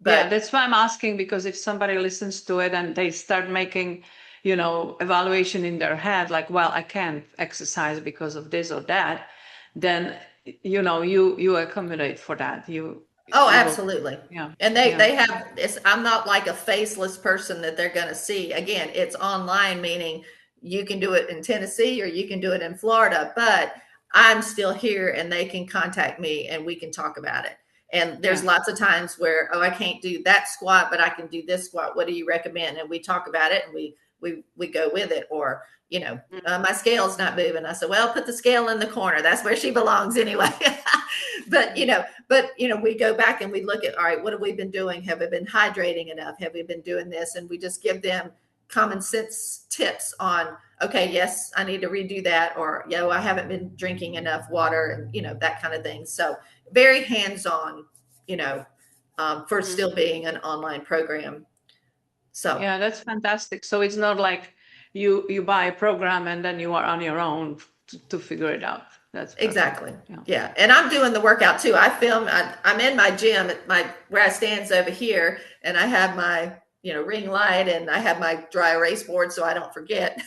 Yeah, But that's why I'm asking, because if somebody listens to it and they start making, evaluation in their head, like, well, I can't exercise because of this or that, then, you accommodate for that. oh, You will, absolutely. yeah, And yeah, they have this. I'm not like a faceless person that they're going to see. Again, it's online, meaning you can do it in Tennessee or you can do it in Florida, but I'm still here and they can contact me and we can talk about it. And there's yeah. lots of times where, oh, I can't do that squat, but I can do this squat. What do you recommend? And we talk about it and we go with it. Or, my scale's not moving. I said, well, put the scale in the corner. That's where she belongs anyway. but we go back and we look at, all right, what have we been doing? Have we been hydrating enough? Have we been doing this? And we just give them common sense tips on, okay, yes, I need to redo that, or I haven't been drinking enough water, and that kind of thing. So very hands-on, for still being an online program. So Yeah, that's fantastic. So it's not like you buy a program and then you are on your own to figure it out. That's perfect. exactly. Yeah. Yeah. And I'm doing the workout too. I'm in my gym at where I stands over here, and I have my, ring light, and I have my dry erase board so I don't forget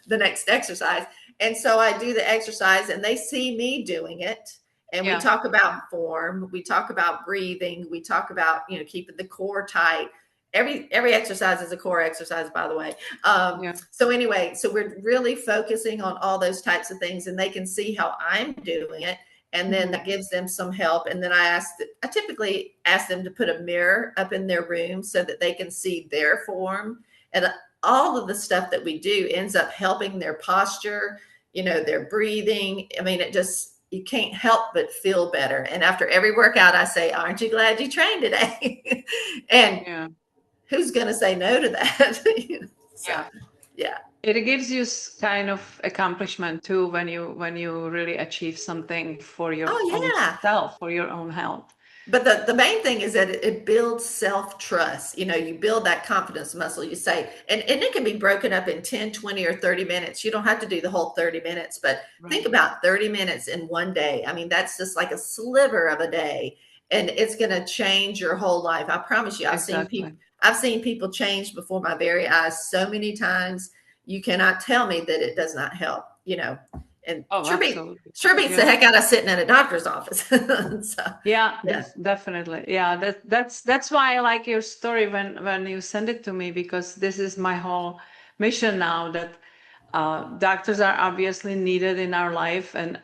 the next exercise. And so I do the exercise and they see me doing it. And we Yeah. talk about form, we talk about breathing, we talk about, keeping the core tight. Every exercise is a core exercise, by the way. Yeah. So anyway, so we're really focusing on all those types of things, and they can see how I'm doing it. and then Mhm. that gives them some help. And then I typically ask them to put a mirror up in their room so that they can see their form. And all of the stuff that we do ends up helping their posture, their breathing. I mean, you can't help but feel better. And after every workout, I say, "Aren't you glad you trained today?" And Yeah. who's going to say no to that? So, Yeah. yeah. It gives you kind of accomplishment too when you really achieve something for your own Oh, yeah. self, for your own health. But the main thing is that it builds self-trust. You build that confidence muscle. You say, and it can be broken up in 10, 20, or 30 minutes. You don't have to do the whole 30 minutes, but think Right. about 30 minutes in one day. I mean, that's just like a sliver of a day, and it's going to change your whole life. I promise you. Exactly. I've seen people change before my very eyes so many times. You cannot tell me that it does not help, and Oh, absolutely. sure beats the Yeah. heck out of sitting in a doctor's office. So, Yeah, yeah. definitely. Yeah, that's why I like your story when you send it to me, because this is my whole mission now, that doctors are obviously needed in our life, and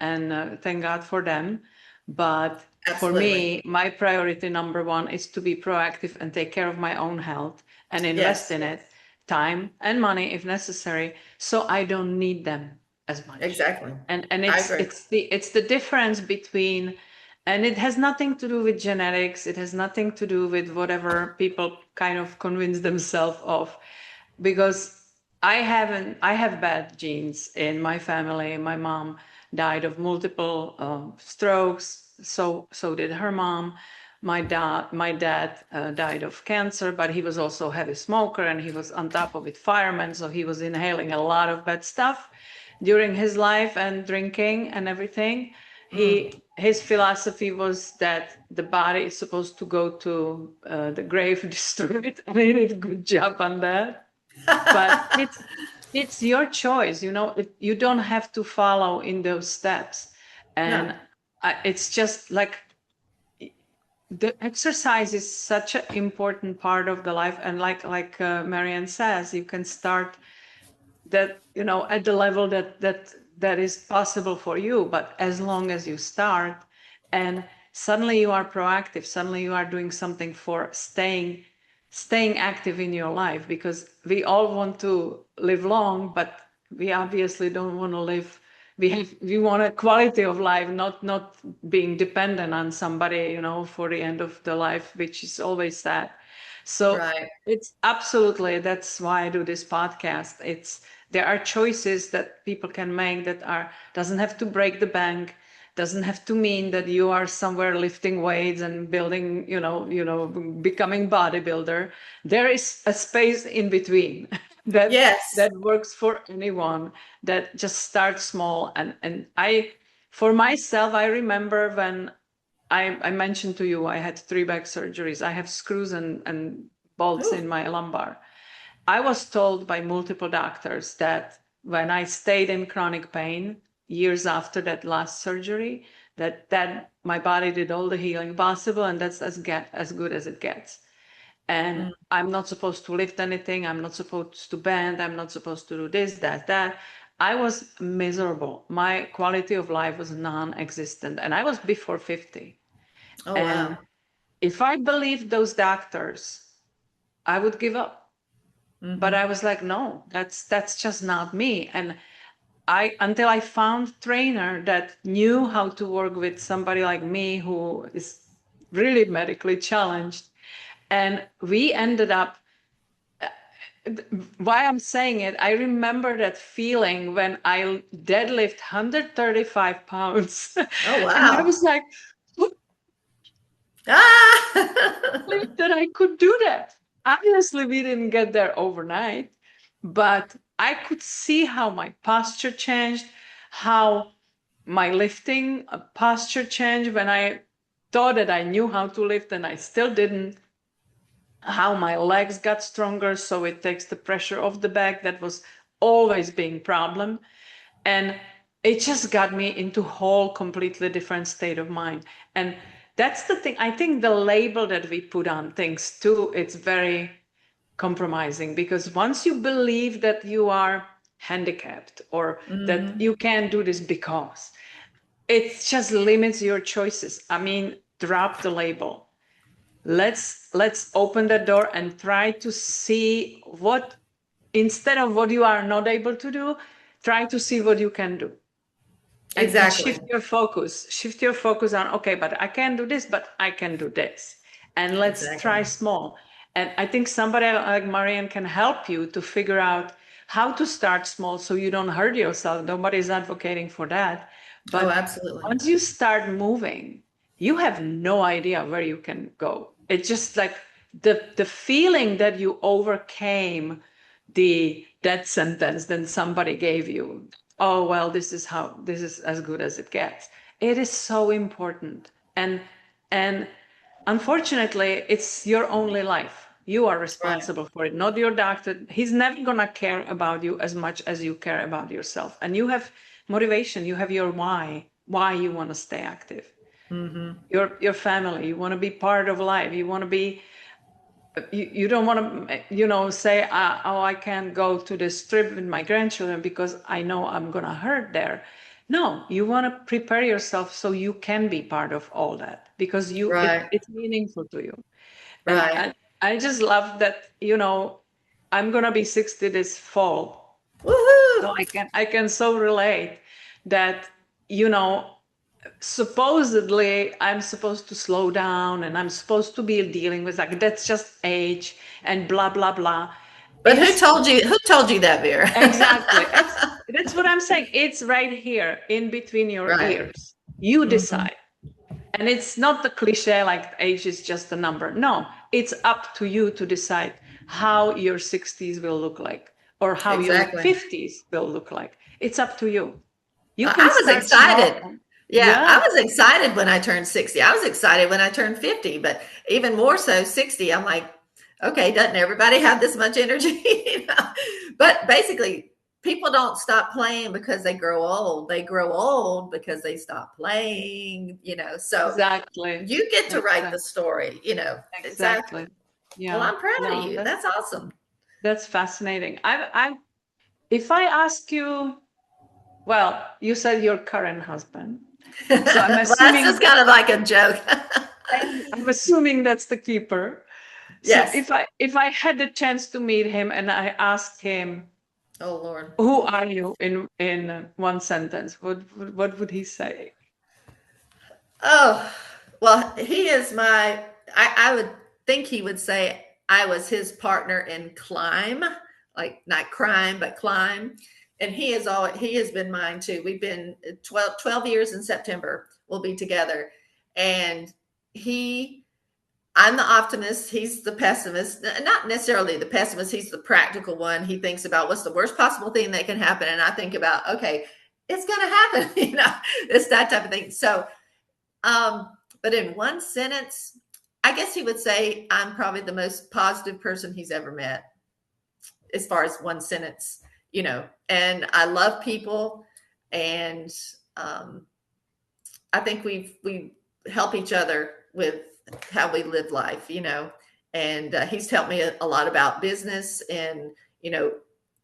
thank God for them. But for Absolutely. me, my priority number one is to be proactive and take care of my own health and invest Yes, in it, time and money if necessary, so I don't need them as much. exactly. And I it's agree. the difference between, and it has nothing to do with genetics. It has nothing to do with whatever people kind of convince themselves of, because I have bad genes in my family. My mom died of multiple strokes. So did her mom. My dad died of cancer, but he was also a heavy smoker, and he was on top of it fireman. So he was inhaling a lot of bad stuff during his life, and drinking and everything. Mm. His philosophy was that the body is supposed to go to the grave destroyed, and he did a good job on that. But it's your choice, you don't have to follow in those steps. No, And it's just like the exercise is such an important part of the life. And like Marianne says, you can start that, at the level that is possible for you, but as long as you start, and suddenly you are proactive, suddenly you are doing something for staying active in your life, because we all want to live long, but we obviously don't want to live, we want a quality of life, not being dependent on somebody, for the end of the life, which is always sad. So right, it's absolutely, that's why I do this podcast. There are choices that people can make that doesn't have to break the bank, doesn't have to mean that you are somewhere lifting weights and building, becoming bodybuilder. There is a space in between that yes. that works for anyone, that just starts small. And for myself, I remember when I mentioned to you, I had 3 back surgeries. I have screws and bolts Ooh, in my lumbar. I was told by multiple doctors that when I stayed in chronic pain years after that last surgery, that my body did all the healing possible, and that's as good as it gets. And mm, I'm not supposed to lift anything. I'm not supposed to bend. I'm not supposed to do this, that. I was miserable. My quality of life was non-existent, and I was before 50. oh, And wow. if I believed those doctors, I would give up. But I Hmm. was like, no, that's just not me. And until I found a trainer that knew how to work with somebody like me who is really medically challenged. And we ended up, why I'm saying it, I remember that feeling when I deadlift 135 pounds. Oh, And I wow. was like, Ah! that I could do that. Obviously, we didn't get there overnight, but I could see how my posture changed, how my lifting posture changed when I thought that I knew how to lift and I still didn't, how my legs got stronger, so it takes the pressure off the back that was always being problem. And it just got me into whole completely different state of mind. And that's the thing, I think the label that we put on things too, it's very compromising, because once you believe that you are handicapped or that Hmm. you can't do this because it just limits your choices. I mean, drop the label. Let's open the door and try to see what, instead of what you are not able to do, try to see what you can do. And Exactly. shift your focus on, okay, but I can't do this, but I can do this. And let's Exactly. try small. And I think somebody like Marian can help you to figure out how to start small so you don't hurt yourself. Nobody's advocating for that. Oh, But absolutely. once you start moving, you have no idea where you can go. It's just like the feeling that you overcame the death sentence that somebody gave you. Oh, well, this is as good as it gets. It is so important. And unfortunately, it's your only life. You are Right. responsible for it, not your doctor. He's never gonna care about you as much as you care about yourself. And you have motivation, you have your why you want to stay active. Mm-hmm. Your family, you want to be part of life. You want to be, you don't want to, say, oh, I can't go to this trip with my grandchildren because I know I'm going to hurt there. No, you want to prepare yourself so you can be part of all that because Right. it's meaningful to you. And Right. I just love that, I'm going to be 60 this fall. Woohoo! So I can so relate that, you know, supposedly I'm supposed to slow down and I'm supposed to be dealing with, like, that's just age and blah blah blah. But who It's told you? Who told you that, Vera? exactly, that's what I'm saying. It's right here in between your Right. ears. You Mm-hmm. decide. And it's not the cliche like age is just a number. No, it's up to you to decide how your 60s will look like or how your Exactly. 50s will look like. It's up to you. You can I was start small. excited. Yeah, I Yeah, was excited when I turned 60. I was excited when I turned 50, but even more so 60. I'm like, okay, doesn't everybody have this much energy? But basically, people don't stop playing because they grow old. They grow old because they stop playing. So exactly. you get to write Exactly. the story. Exactly. Exactly. Well, Yeah. I'm proud of No, you. That's awesome. that's fascinating. If I ask you, well, you said your current husband. So I'm Well, that's just assuming kind of like a joke. I'm assuming that's the keeper. So Yes. if I had the chance to meet him and I asked him, Oh, Lord. "Who are you?" in one sentence, what would he say? Oh, well, he is I would think he would say I was his partner in climb, like not crime, but climb. And he has been mine too. We've been 12 years in September. We'll be together. And he, I'm the optimist. He's the pessimist. Not necessarily the pessimist. He's the practical one. He thinks about what's the worst possible thing that can happen. And I think about, okay, it's going to happen. It's that type of thing. So, um, but in one sentence, I guess he would say I'm probably the most positive person he's ever met, as far as one sentence. And I love people, and um, I think we help each other with how we live life. And he's helped me a lot about business and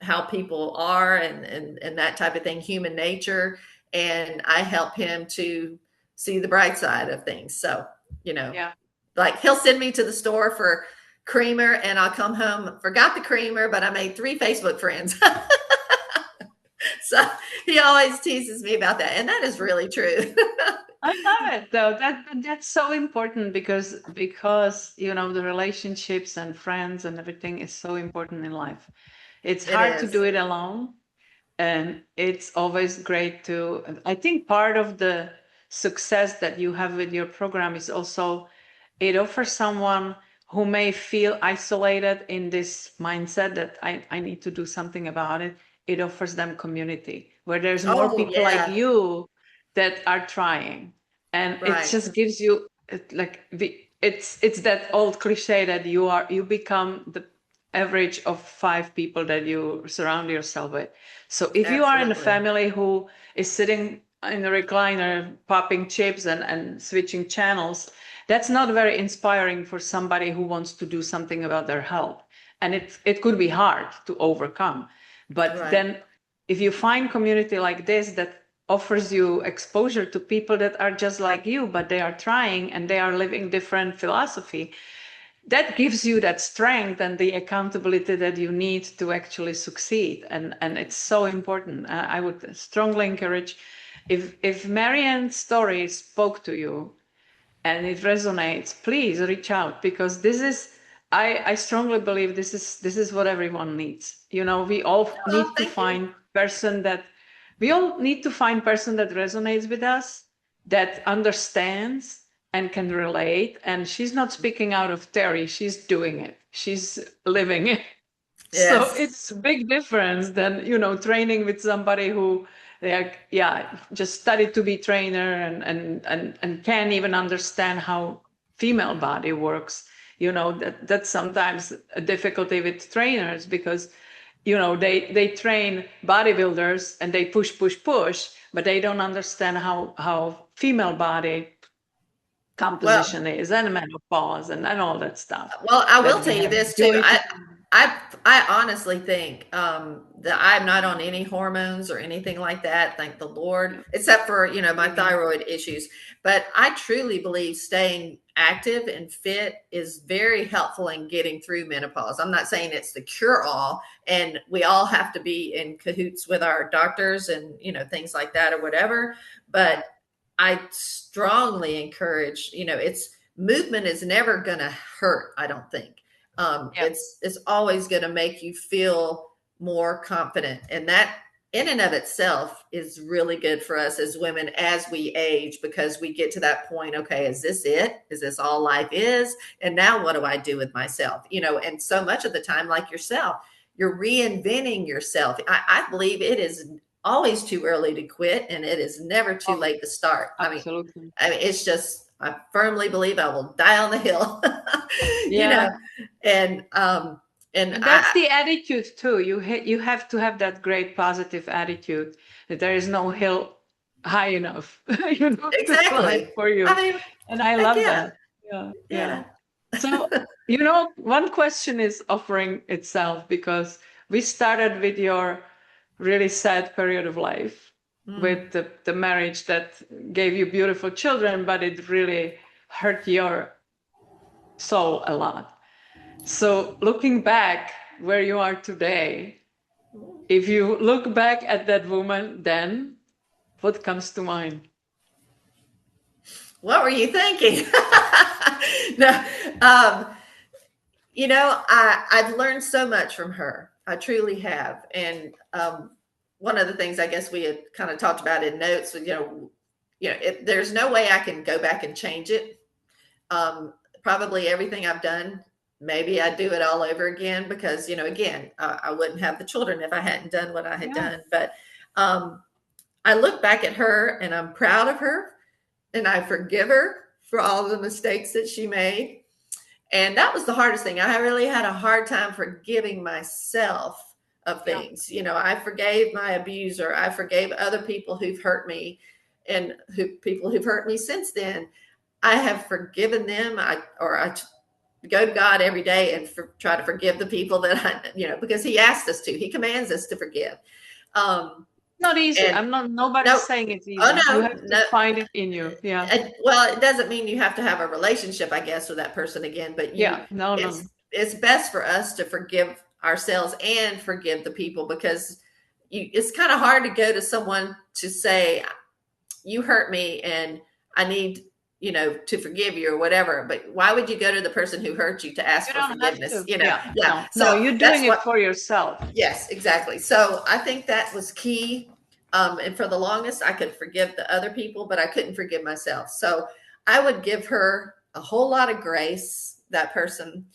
how people are and that type of thing, human nature. And I help him to see the bright side of things. So, you know, Yeah. like he'll send me to the store for creamer and I'll come home, forgot the creamer, but I made 3 Facebook friends. So he always teases me about that. And that is really true. I love it though. That's so important because the relationships and friends and everything is so important in life. It's It hard to is. do it alone, and it's always great to. I think part of the success that you have with your program is also it offers someone who may feel isolated in this mindset that I need to do something about it. It offers them community where there's more Oh, people like yeah. you that are trying, and it Right. just gives you it's that old cliche that you become the average of 5 people that you surround yourself with. So if you are in a Absolutely. family who is sitting in a recliner popping chips and switching channels, that's not very inspiring for somebody who wants to do something about their health. And it could be hard to overcome. But Right. then if you find community like this that offers you exposure to people that are just like you, but they are trying and they are living different philosophy. That gives you that strength and the accountability that you need to actually succeed. And it's so important. I would strongly encourage, if Marianne's story spoke to you and it resonates, please reach out, because this is, I strongly believe this is what everyone needs. You know, we all Oh, need to thank you. find person that resonates with us, that understands and can relate. And she's not speaking out of theory, she's doing it, she's living it. So Yes. it's a big difference than, training with somebody who just studied to be trainer and can't even understand how female body works. That's sometimes a difficulty with trainers, because they train bodybuilders and they push, but they don't understand how female body Well, composition is, and menopause and all that stuff Well, I will that we tell you have this too. joined. I honestly think that I'm not on any hormones or anything like that. Thank the Lord, except for my thyroid issues. But I truly believe staying active and fit is very helpful in getting through menopause. I'm not saying it's the cure all, and we all have to be in cahoots with our doctors and things like that or whatever. But I strongly encourage. It's movement is never going to hurt. I don't think Yeah, it's always going to make you feel more confident, and that in and of itself is really good for us as women as we age, because we get to that point. Okay, is this it? Is this all life is? And now what do I do with myself? And so much of the time, like yourself, you're reinventing yourself. I believe it is always too early to quit, and it is never too oh, late to start. I mean, absolutely. it's just, I firmly believe I will die on the hill, you know, Yeah. and, and And that's I, the attitude too. You have to have that great positive attitude that there is no hill high enough, to climb exactly. for you. I mean, And I heck love yeah. that. Yeah, yeah. Yeah. So, one question is offering itself, because we started with your really sad period of life, Mm. with the marriage that gave you beautiful children, but it really hurt your soul a lot. So, looking back where you are today, if you look back at that woman then, what comes to mind? What were you thinking? No, um, I've learned so much from her. I truly have. And one of the things I guess we had kind of talked about in notes, there's no way I can go back and change it. Probably everything I've done, maybe I'd do it all over again, because, again, I wouldn't have the children if I hadn't done what I had Yeah. done. But um, I look back at her and I'm proud of her, and I forgive her for all the mistakes that she made. And that was the hardest thing. I really had a hard time forgiving myself of Yeah. things. I forgave my abuser. I forgave other people who've hurt me, and people who've hurt me since then. I have forgiven them. I go to God every day and try to forgive the people that because He asked us to. He commands us to forgive. Um, Not easy. and I'm not, nobody's no, saying it's oh easy. You no, have to no. find it in you. Yeah. Well, it doesn't mean you have to have a relationship, I guess, with that person again. But Yeah. No, no. it's best for us to forgive ourselves and forgive the people, because it's kind of hard to go to someone to say, you hurt me and I need, to forgive you or whatever. But why would you go to the person who hurt you to ask You for don't have forgiveness? to. Yeah. Yeah. No, no, So you're doing that's it what, for yourself. yes, exactly. So I think that was key. And for the longest, I could forgive the other people, but I couldn't forgive myself. So I would give her a whole lot of grace, that person.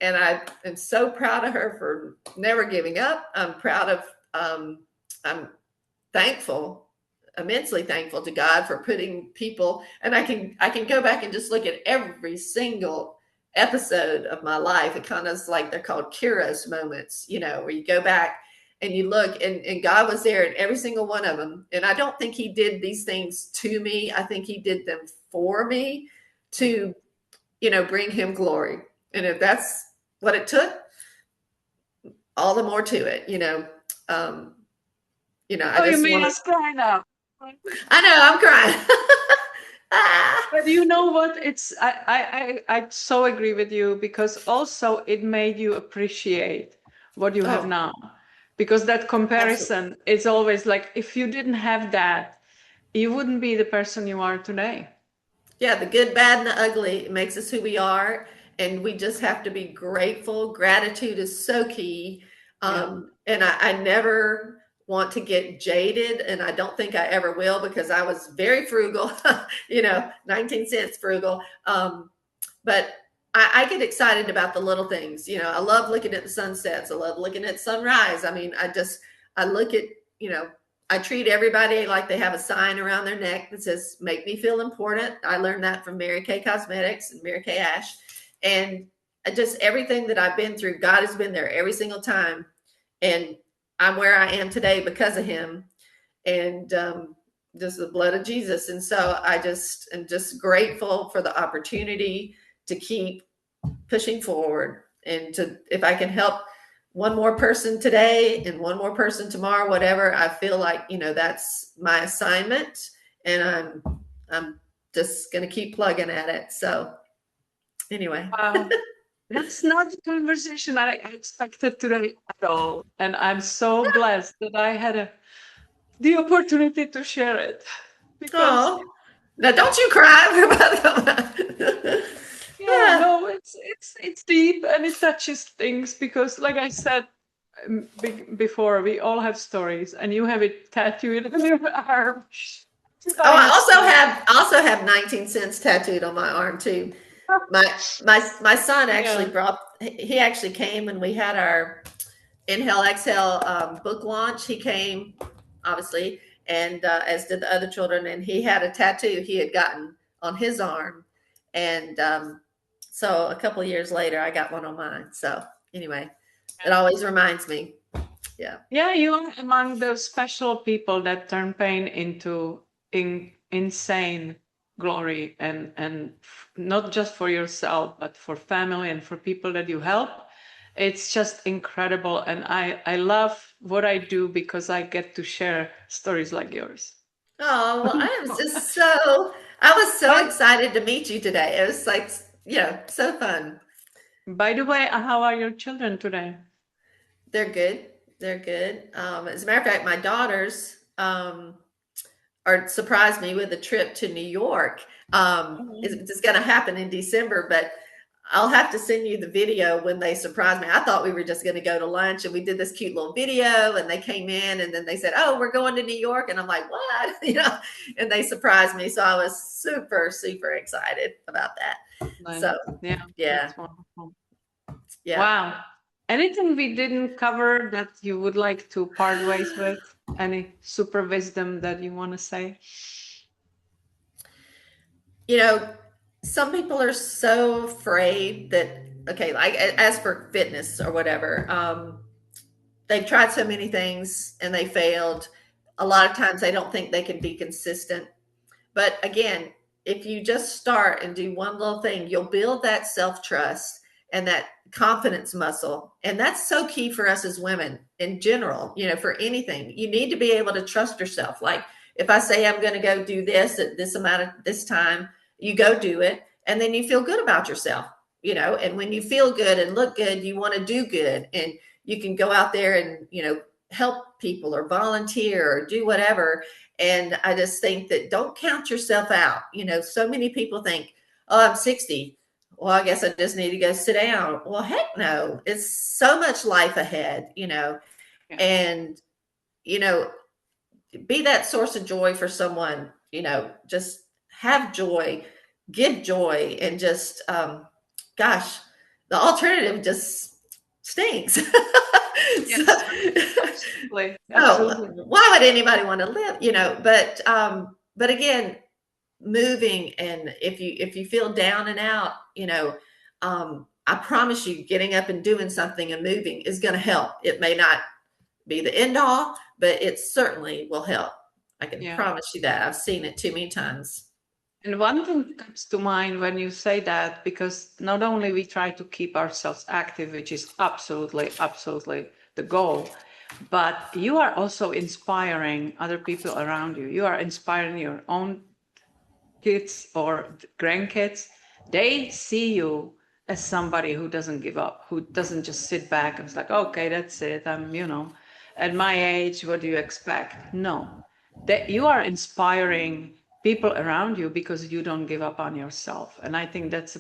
And I am so proud of her for never giving up. I'm proud of, I'm thankful, immensely thankful to God for putting people, and I can go back and just look at every single episode of my life. It kind of is like, they're called Kairos moments, where you go back and you look, and God was there in every single one of them. And I don't think He did these things to me. I think He did them for me to, bring Him glory. And if that's what it took, all the more to it. I Oh, you just made want to, us cry now. I know, I'm crying. Ah. But you know what? I so agree with you, because also it made you appreciate what you have Oh, now. Because that absolutely. comparison is always like, if you didn't have that, you wouldn't be the person you are today. Yeah, the good, bad, and the ugly makes us who we are. And we just have to be grateful. Gratitude is so key. Yeah. And I never want to get jaded, and I don't think I ever will because I was very frugal, 19 cents frugal. But I get excited about the little things. I love looking at the sunsets. I love looking at sunrise. I mean, I look at, you know, I treat everybody like they have a sign around their neck that says, make me feel important. I learned that from Mary Kay Cosmetics and Mary Kay Ash. And just everything that I've been through, God has been there every single time. And I'm where I am today because of him. And just the blood of Jesus. And so I just am just grateful for the opportunity to keep pushing forward, and to, if I can help one more person today and one more person tomorrow, whatever, I feel like, that's my assignment, and I'm just going to keep plugging at it. So anyway. Wow. That's not the conversation I expected today at all. And I'm so blessed that I had the opportunity to share it. Because Oh, now don't you cry. yeah, no, it's deep and it touches things, because like I said before, we all have stories, and you have it tattooed on your arm. Oh, Tiny story. I also have 19 cents tattooed on my arm too. My son actually Yeah. brought, he actually came when we had our Inhale Exhale book launch. He came, obviously, and as did the other children, and he had a tattoo he had gotten on his arm. And so a couple of years later, I got one on mine. So anyway, it always reminds me. Yeah. Yeah, you are among those special people that turn pain into insane glory, and not just for yourself, but for family and for people that you help. It's just incredible, and I love what I do because I get to share stories like yours. Oh, well, I was so By excited to meet you today. It was like, so fun. by the way, how are your children today? They're good. They're good. As a matter of fact, my daughters are surprised me with a trip to New York. It's going to happen in December, but I'll have to send you the video when they surprised me. I thought we were just going to go to lunch, and we did this cute little video, and they came in, and then they said, "Oh, we're going to New York." And I'm like, "What?" And they surprised me. So I was super, super excited about that. So Yeah, yeah, that's wonderful. yeah. Wow. Anything we didn't cover that you would like to part ways with? Any super wisdom that you want to say? You know, some people are so afraid that, okay, like as for fitness or whatever, they've tried so many things and they failed. A lot of times they don't think they can be consistent. But again, if you just start and do one little thing, you'll build that self trust and that confidence muscle. And that's so key for us as women in general, for anything. You need to be able to trust yourself. Like if I say I'm going to go do this at this amount of this time, you go do it. And then you feel good about yourself, and when you feel good and look good, you want to do good. And you can go out there and, help people or volunteer or do whatever. And I just think that don't count yourself out. So many people think, oh, I'm 60. Well, I guess I just need to go sit down. Well, heck no. It's so much life ahead, Yeah. and, you know, be that source of joy for someone, just have joy, give joy, and just, gosh, the alternative just stinks. So, Yes, absolutely. no, Absolutely. why would anybody want to live, but again, moving, and if you feel down and out, I promise you getting up and doing something and moving is going to help. It may not be the end all, but it certainly will help. I can Yeah. promise you that. I've seen it too many times. And one thing comes to mind when you say that, because not only we try to keep ourselves active, which is absolutely, absolutely the goal, but you are also inspiring other people around you. You are inspiring your own kids or grandkids. They see you as somebody who doesn't give up, who doesn't just sit back and it's like, okay, that's it. I'm, at my age, what do you expect? No, that you are inspiring people around you because you don't give up on yourself. And I think that's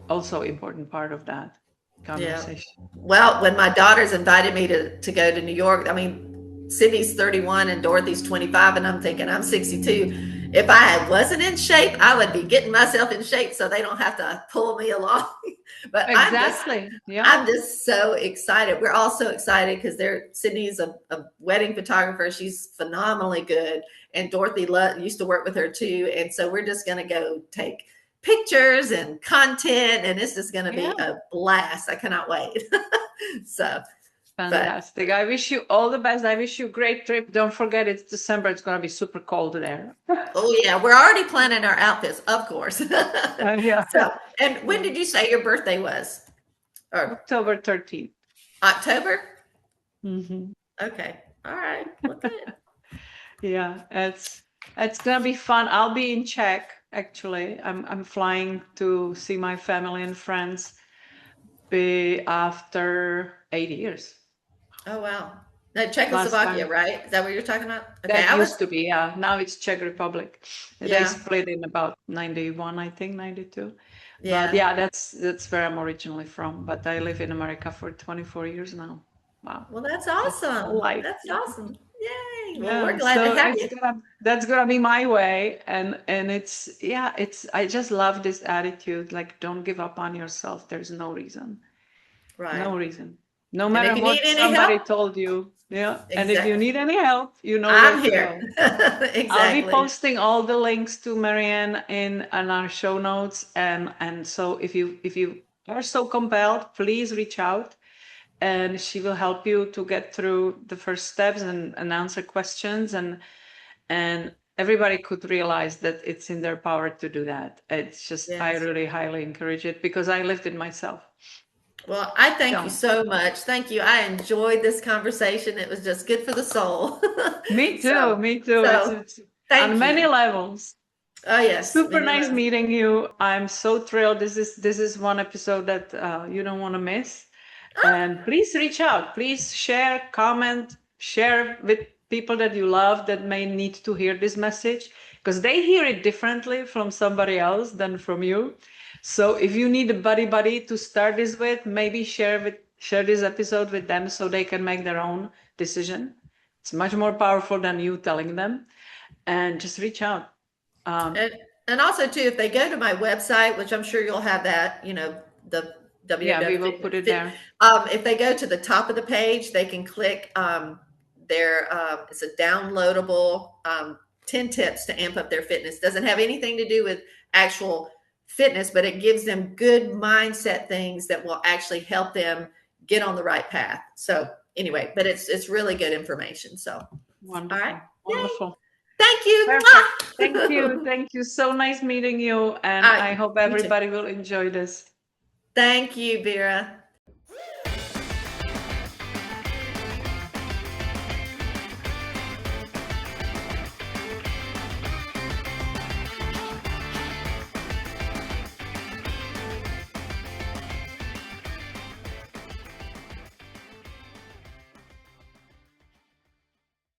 also important part of that Yeah. conversation. Well, when my daughters invited me to go to New York, I mean, Sydney's 31 and Dorothy's 25, and I'm thinking I'm 62. If I wasn't in shape, I would be getting myself in shape so they don't have to pull me along. But Exactly. Yeah. I'm just so excited. We're all so excited because Sydney's a wedding photographer. She's phenomenally good, and Dorothy used to work with her too. And so we're just going to go take pictures and content, and it's just going to be Yeah. a blast. I cannot wait. So, Fantastic. I wish you all the best. I wish you a great trip. Don't forget it's December. It's going to be super cold there. oh yeah, we're already planning our outfits, of course. Yeah. So, and when did you say your birthday was? Or October 13th. October? Mm-hmm. Okay. All right. Well, good. Yeah, it's gonna be fun. I'll be in Czech actually. I'm flying to see my family and friends after 8 years. Oh wow. No, Last Czechoslovakia, time right? Is that what you're talking about? Okay, that used to be, yeah. Now it's Czech Republic. They yeah, split in about 91, I think, 92. But yeah. yeah, that's where I'm originally from. But I live in America for 24 years now. Wow, Well, that's that's my whole awesome. life. That's awesome. Yay. Well, we're Yeah, glad to so have you. that's gonna be my way, and it's I just love this attitude, like don't give up on yourself. There's no reason, Right. no reason, no And if matter you need what any help, somebody told you. Yeah, and if you exactly. need any help, you know where I'm to here. go. I'll be Exactly. posting all the links to Marianne in our show notes, and so if you are so compelled, please reach out, and she will help you to get through the first steps and answer questions, and everybody could realize that it's in their power to do that. It's just, I Yes. really highly encourage it because I lived it myself. Well, I thank you So so much. Thank you. I enjoyed this conversation. It was just good for the soul. me too, So, me too. so It's on thank many you. levels. Oh, yes. Super Many nice love. meeting you. I'm so thrilled. This is one episode that you don't want to miss. And please reach out. Please share, comment, share with people that you love that may need to hear this message because they hear it differently from somebody else than from you. So if you need a buddy to start this with, maybe share this episode with them so they can make their own decision. It's much more powerful than you telling them. And just reach out. Um, And and also too, if they go to my website, which I'm sure you'll have that, the yeah, we www. will put it there. If they go to the top of the page, they can click it's a downloadable 10 tips to amp up their fitness. Doesn't have anything to do with actual fitness, but it gives them good mindset things that will actually help them get on the right path. So anyway, but it's really good information. So all right. Wonderful. Yay. Wonderful. Thank you. Perfect. Thank you. Mwah. Thank you. So nice meeting you. And All I right. hope You too. everybody will enjoy this. Thank you, Vera.